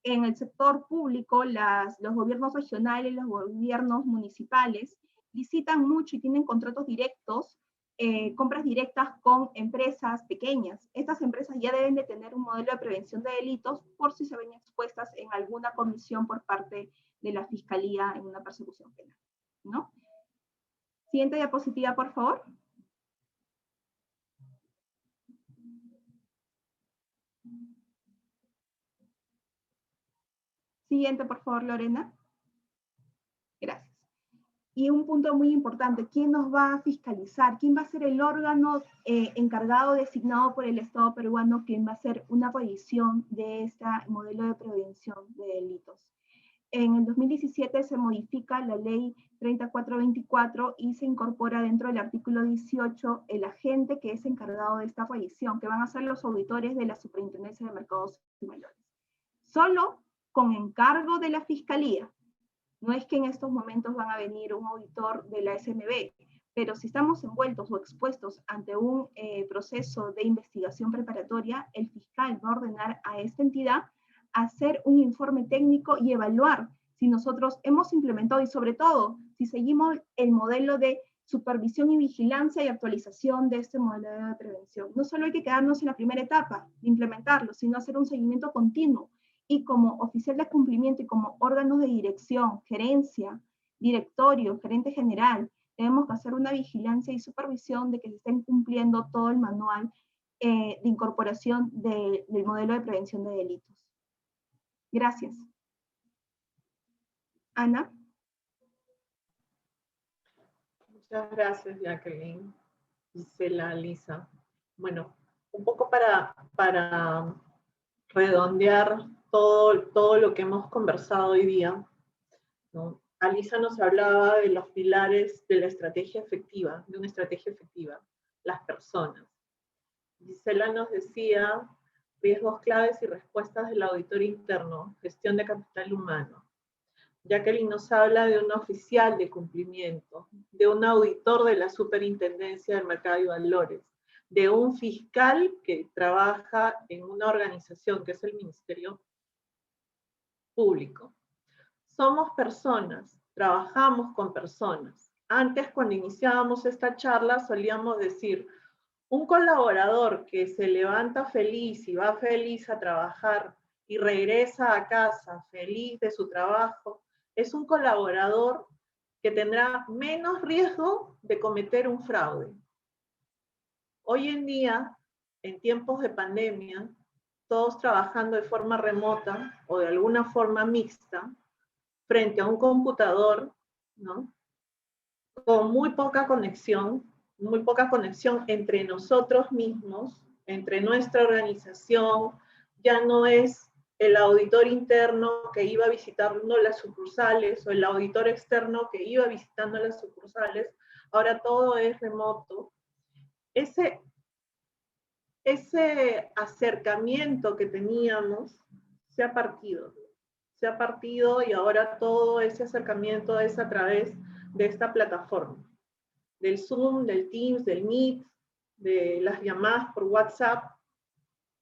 en el sector público, los gobiernos regionales, los gobiernos municipales, licitan mucho y tienen contratos directos, compras directas con empresas pequeñas. Estas empresas ya deben de tener un modelo de prevención de delitos por si se ven expuestas en alguna comisión por parte de la Fiscalía en una persecución penal, ¿no? Siguiente diapositiva, por favor. Siguiente, por favor, Lorena. Gracias. Y un punto muy importante, ¿quién nos va a fiscalizar? ¿Quién va a ser el órgano encargado, designado por el Estado peruano, quien va a hacer una revisión de este modelo de prevención de delitos? En el 2017 se modifica la ley 3424 y se incorpora dentro del artículo 18 el agente que es encargado de esta revisión, que van a ser los auditores de la Superintendencia de Mercados y Valores. Solo con encargo de la Fiscalía. No es que en estos momentos van a venir un auditor de la SMB, pero si estamos envueltos o expuestos ante un proceso de investigación preparatoria, el fiscal va a ordenar a esta entidad hacer un informe técnico y evaluar si nosotros hemos implementado y sobre todo si seguimos el modelo de supervisión y vigilancia y actualización de este modelo de prevención. No solo hay que quedarnos en la primera etapa de implementarlo, sino hacer un seguimiento continuo. Y como oficial de cumplimiento y como órganos de dirección, gerencia, directorio, gerente general, debemos hacer una vigilancia y supervisión de que se estén cumpliendo todo el manual de incorporación del modelo de prevención de delitos. Gracias. Ana. Muchas gracias, Jacqueline. Gisela, Lisa. Bueno, un poco para redondear todo lo que hemos conversado hoy día, ¿no? Alisa nos hablaba de los pilares de la estrategia efectiva, de una estrategia efectiva, las personas. Gisela nos decía riesgos claves y respuestas del auditor interno, gestión de capital humano. Jacqueline nos habla de un oficial de cumplimiento, de un auditor de la Superintendencia del Mercado y Valores, de un fiscal que trabaja en una organización que es el Ministerio Público. Somos personas, trabajamos con personas. Antes, cuando iniciábamos esta charla, solíamos decir, un colaborador que se levanta feliz y va feliz a trabajar y regresa a casa feliz de su trabajo, es un colaborador que tendrá menos riesgo de cometer un fraude. Hoy en día, en tiempos de pandemia, todos trabajando de forma remota o de alguna forma mixta, frente a un computador, ¿no? Con muy poca conexión entre nosotros mismos, entre nuestra organización, ya no es el auditor interno que iba visitando las sucursales o el auditor externo que iba visitando las sucursales, ahora todo es remoto. Ese acercamiento que teníamos se ha partido y ahora todo ese acercamiento es a través de esta plataforma, del Zoom, del Teams, del Meet, de las llamadas por WhatsApp.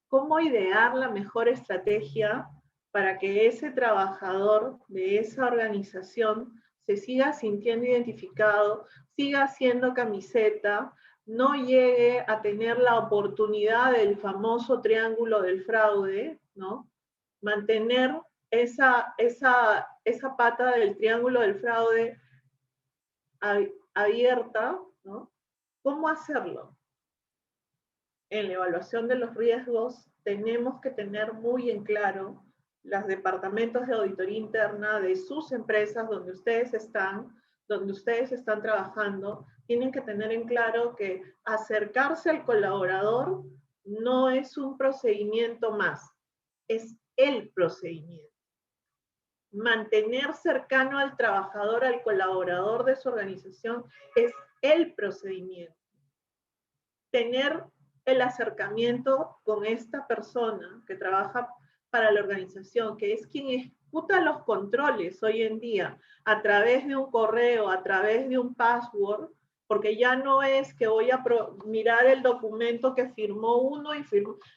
¿Cómo idear la mejor estrategia para que ese trabajador de esa organización se siga sintiendo identificado, siga haciendo camiseta, no llegue a tener la oportunidad del famoso triángulo del fraude, ¿no? Mantener esa pata del triángulo del fraude abierta, ¿no? ¿Cómo hacerlo? En la evaluación de los riesgos tenemos que tener muy en claro los departamentos de auditoría interna de sus empresas donde ustedes están trabajando, tienen que tener en claro que acercarse al colaborador no es un procedimiento más, es el procedimiento. Mantener cercano al trabajador, al colaborador de su organización, es el procedimiento. Tener el acercamiento con esta persona que trabaja para la organización, que es quien ejecuta los controles hoy en día a través de un correo, a través de un password, porque ya no es que voy a mirar el documento que firmó uno y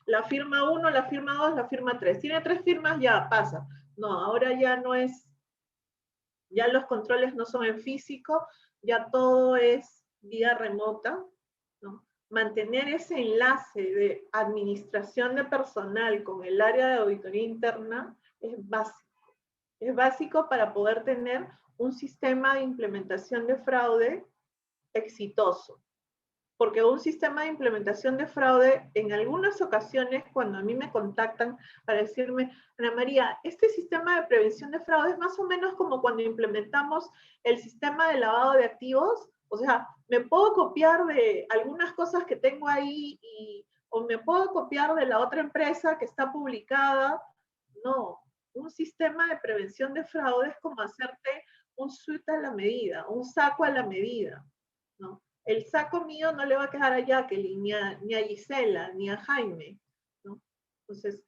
la firma 1, la firma 2, la firma 3. Tiene 3 firmas, ya pasa. No, ahora ya no es, ya los controles no son en físico, ya todo es vía remota, ¿no? Mantener ese enlace de administración de personal con el área de auditoría interna es básico. Es básico para poder tener un sistema de implementación de fraude exitoso. Porque un sistema de implementación de fraude, en algunas ocasiones, cuando a mí me contactan para decirme, Ana María, este sistema de prevención de fraude es más o menos como cuando implementamos el sistema de lavado de activos. O sea, me puedo copiar de algunas cosas que tengo ahí o me puedo copiar de la otra empresa que está publicada. No, un sistema de prevención de fraude es como hacerte un suite a la medida, un saco a la medida, ¿no? El saco mío no le va a quedar a Jacqueline, ni a Gisela, ni a Jaime, ¿no? Entonces,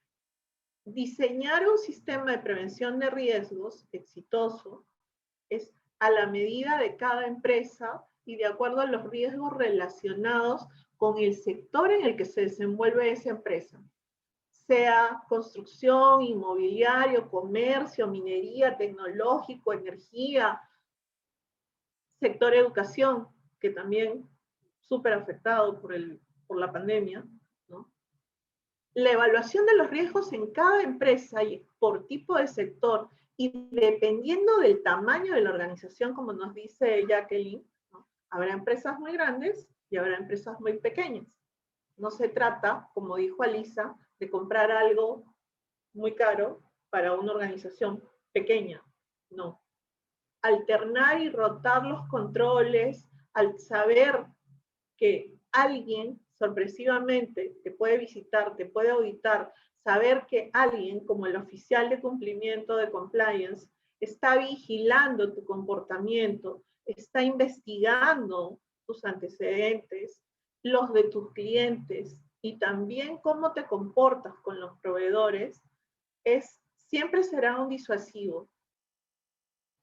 diseñar un sistema de prevención de riesgos exitoso es a la medida de cada empresa y de acuerdo a los riesgos relacionados con el sector en el que se desenvuelve esa empresa. Sea construcción, inmobiliario, comercio, minería, tecnológico, energía, sector educación, que también súper afectado por la pandemia, ¿no? La evaluación de los riesgos en cada empresa y por tipo de sector y dependiendo del tamaño de la organización, como nos dice Jacqueline, ¿no? Habrá empresas muy grandes y habrá empresas muy pequeñas. No se trata, como dijo Alisa, de comprar algo muy caro para una organización pequeña, no. Alternar y rotar los controles, al saber que alguien sorpresivamente te puede visitar, te puede auditar, saber que alguien como el oficial de cumplimiento de compliance está vigilando tu comportamiento, está investigando tus antecedentes, los de tus clientes y también cómo te comportas con los proveedores, siempre será un disuasivo.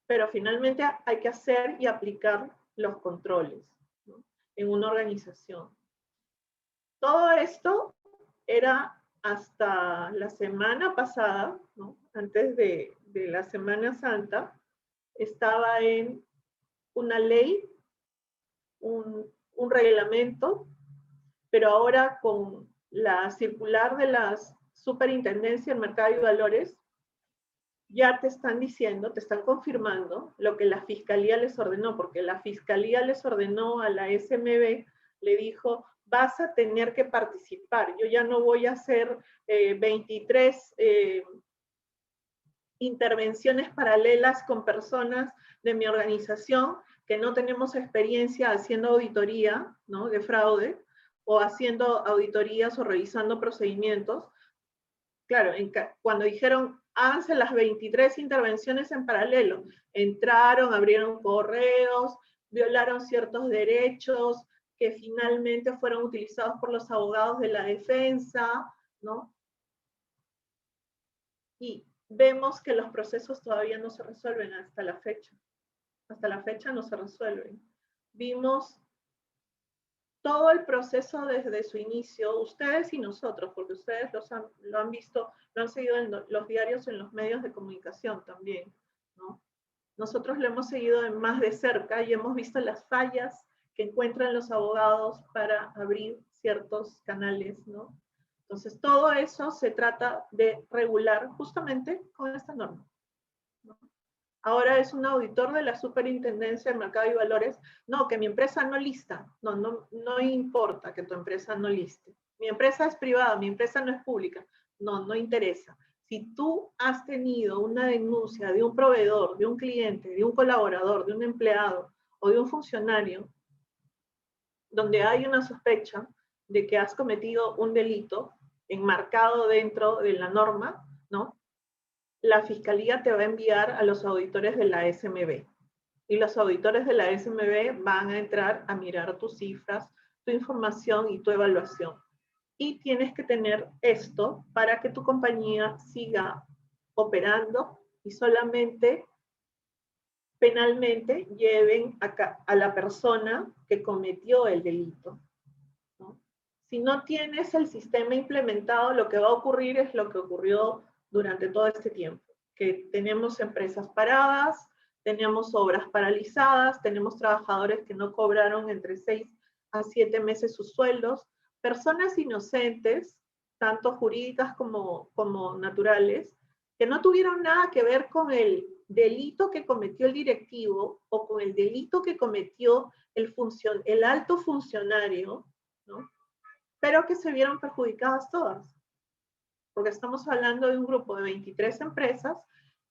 Pero finalmente hay que hacer y aplicar los controles, ¿no? En una organización. Todo esto era hasta la semana pasada, ¿no? Antes de la Semana Santa, estaba en una ley, un reglamento, pero ahora con la circular de las Superintendencia del Mercado y Valores, ya te están diciendo, te están confirmando lo que la Fiscalía les ordenó, porque la Fiscalía les ordenó a la SMB, le dijo, vas a tener que participar, yo ya no voy a hacer 23 intervenciones paralelas con personas de mi organización que no tenemos experiencia haciendo auditoría, ¿no? De fraude, o haciendo auditorías o revisando procedimientos. Claro, cuando dijeron, háganse las 23 intervenciones en paralelo, entraron, abrieron correos, violaron ciertos derechos que finalmente fueron utilizados por los abogados de la defensa, ¿no? Y vemos que los procesos todavía no se resuelven hasta la fecha. Hasta la fecha no se resuelven. Vimos todo el proceso desde su inicio, ustedes y nosotros, porque ustedes lo han visto, lo han seguido en los diarios, en los medios de comunicación también, ¿no? Nosotros lo hemos seguido más de cerca y hemos visto las fallas que encuentran los abogados para abrir ciertos canales, ¿no? Entonces, todo eso se trata de regular justamente con esta norma, ¿no? Ahora es un auditor de la Superintendencia de Mercado y Valores. No, que mi empresa no lista. No importa que tu empresa no liste. Mi empresa es privada, mi empresa no es pública. No interesa. Si tú has tenido una denuncia de un proveedor, de un cliente, de un colaborador, de un empleado o de un funcionario, donde hay una sospecha de que has cometido un delito enmarcado dentro de la norma, ¿no? La Fiscalía te va a enviar a los auditores de la SMB. Y los auditores de la SMB van a entrar a mirar tus cifras, tu información y tu evaluación. Y tienes que tener esto para que tu compañía siga operando y solamente penalmente lleven a la persona que cometió el delito, ¿no? Si no tienes el sistema implementado, lo que va a ocurrir es lo que ocurrió durante todo este tiempo, que tenemos empresas paradas, tenemos obras paralizadas, tenemos trabajadores que no cobraron entre 6 a 7 meses sus sueldos, personas inocentes, tanto jurídicas como naturales, que no tuvieron nada que ver con el delito que cometió el directivo o con el delito que cometió el alto funcionario, ¿no? Pero que se vieron perjudicadas todas. Porque estamos hablando de un grupo de 23 empresas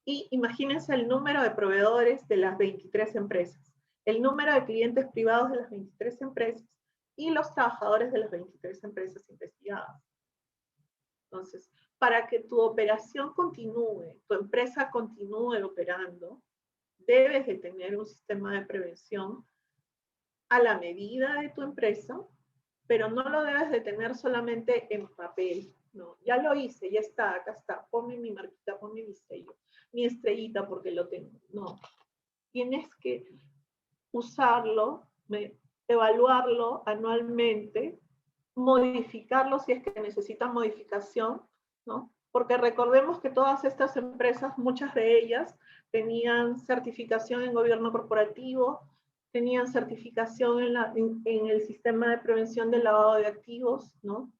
y imagínense el número de proveedores de las 23 empresas, el número de clientes privados de las 23 empresas y los trabajadores de las 23 empresas investigadas. Entonces, para que tu operación continúe, tu empresa continúe operando, debes de tener un sistema de prevención a la medida de tu empresa, pero no lo debes de tener solamente en papel. No, ya lo hice, ya está, acá está, ponme mi marquita, ponme mi sello, mi estrellita porque lo tengo. No, tienes que usarlo, evaluarlo anualmente, modificarlo si es que necesita modificación, ¿no? Porque recordemos que todas estas empresas, muchas de ellas, tenían certificación en gobierno corporativo, tenían certificación en el sistema de prevención del lavado de activos, ¿no?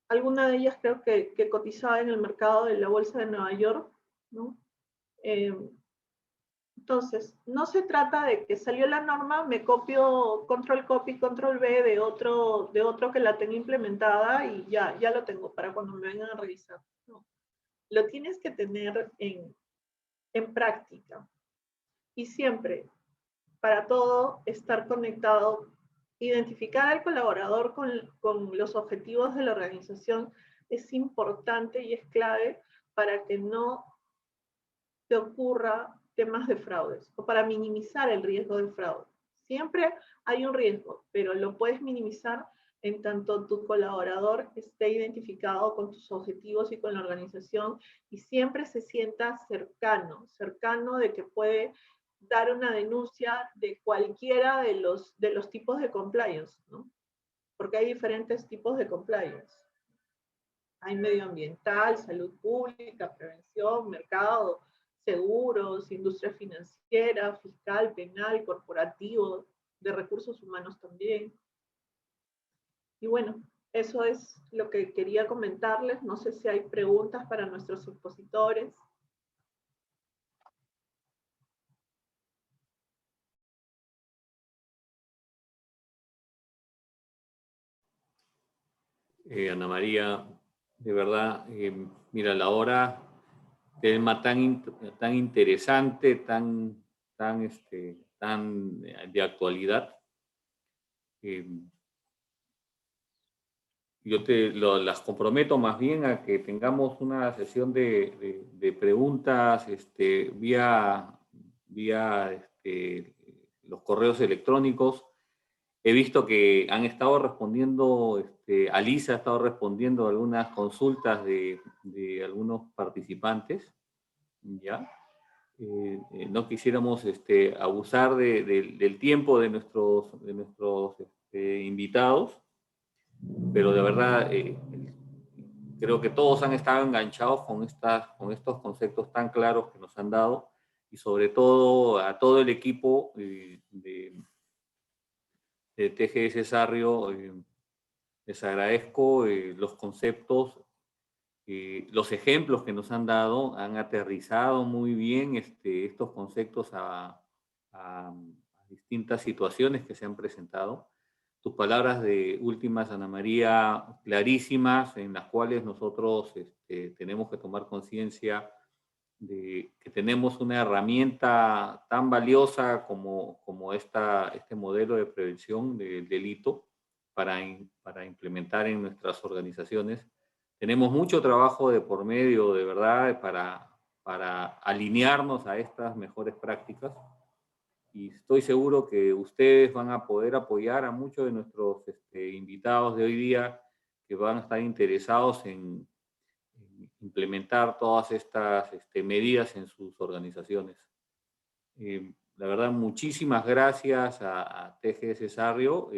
Alguna de ellas creo que cotizaba en el mercado de la Bolsa de Nueva York, ¿no? Entonces, no se trata de que salió la norma, me copio control copy, control V de otro que la tenga implementada y ya lo tengo para cuando me vengan a revisar. No. Lo tienes que tener en práctica. Y siempre, para todo, estar conectado, identificar al colaborador con los objetivos de la organización es importante y es clave para que no te ocurra temas de fraudes o para minimizar el riesgo de fraude. Siempre hay un riesgo, pero lo puedes minimizar en tanto tu colaborador esté identificado con tus objetivos y con la organización y siempre se sienta cercano de que puede dar una denuncia de cualquiera de los tipos de compliance, ¿no? Porque hay diferentes tipos de compliance. Hay medioambiental, salud pública, prevención, mercado, seguros, industria financiera, fiscal, penal, corporativo, de recursos humanos también. Y bueno, eso es lo que quería comentarles. No sé si hay preguntas para nuestros expositores. Ana María, de verdad, mira, la hora, tema tan interesante, tan de actualidad. Yo las comprometo más bien a que tengamos una sesión de preguntas vía los correos electrónicos. He visto que han estado respondiendo, Alisa ha estado respondiendo algunas consultas de algunos participantes, ¿ya? No quisiéramos abusar del tiempo de nuestros invitados, pero de verdad creo que todos han estado enganchados con estos conceptos tan claros que nos han dado y sobre todo a todo el equipo de TGS Sarrio. Les agradezco los conceptos, los ejemplos que nos han dado, han aterrizado muy bien estos conceptos a distintas situaciones que se han presentado. Tus palabras de últimas, Ana María, clarísimas, en las cuales nosotros tenemos que tomar conciencia de que tenemos una herramienta tan valiosa como este modelo de prevención del delito para implementar en nuestras organizaciones. Tenemos mucho trabajo de por medio, de verdad, para alinearnos a estas mejores prácticas. Y estoy seguro que ustedes van a poder apoyar a muchos de nuestros invitados de hoy día que van a estar interesados en implementar todas estas medidas en sus organizaciones. La verdad, muchísimas gracias a TGS Sarrio.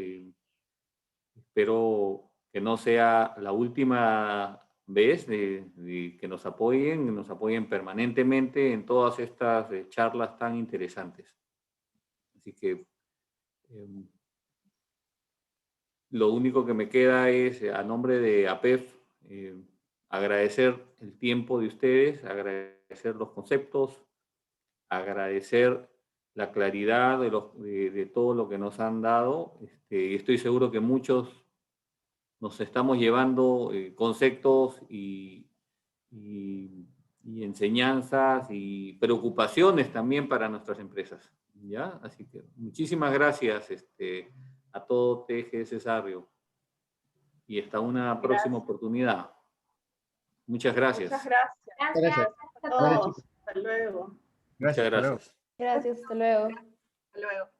Espero que no sea la última vez de que nos apoyen permanentemente en todas estas charlas tan interesantes. Así que lo único que me queda es, a nombre de APEF, agradecer el tiempo de ustedes, agradecer los conceptos, agradecer la claridad de todo lo que nos han dado. Estoy seguro que muchos nos estamos llevando conceptos y enseñanzas y preocupaciones también para nuestras empresas, ¿ya? Así que muchísimas gracias a todo TGS Sarrio y hasta una próxima oportunidad. Muchas gracias. Muchas gracias. Gracias A a todos. todos. Hasta luego. Muchas Gracias, hasta luego. gracias. Gracias, hasta luego. Hasta luego.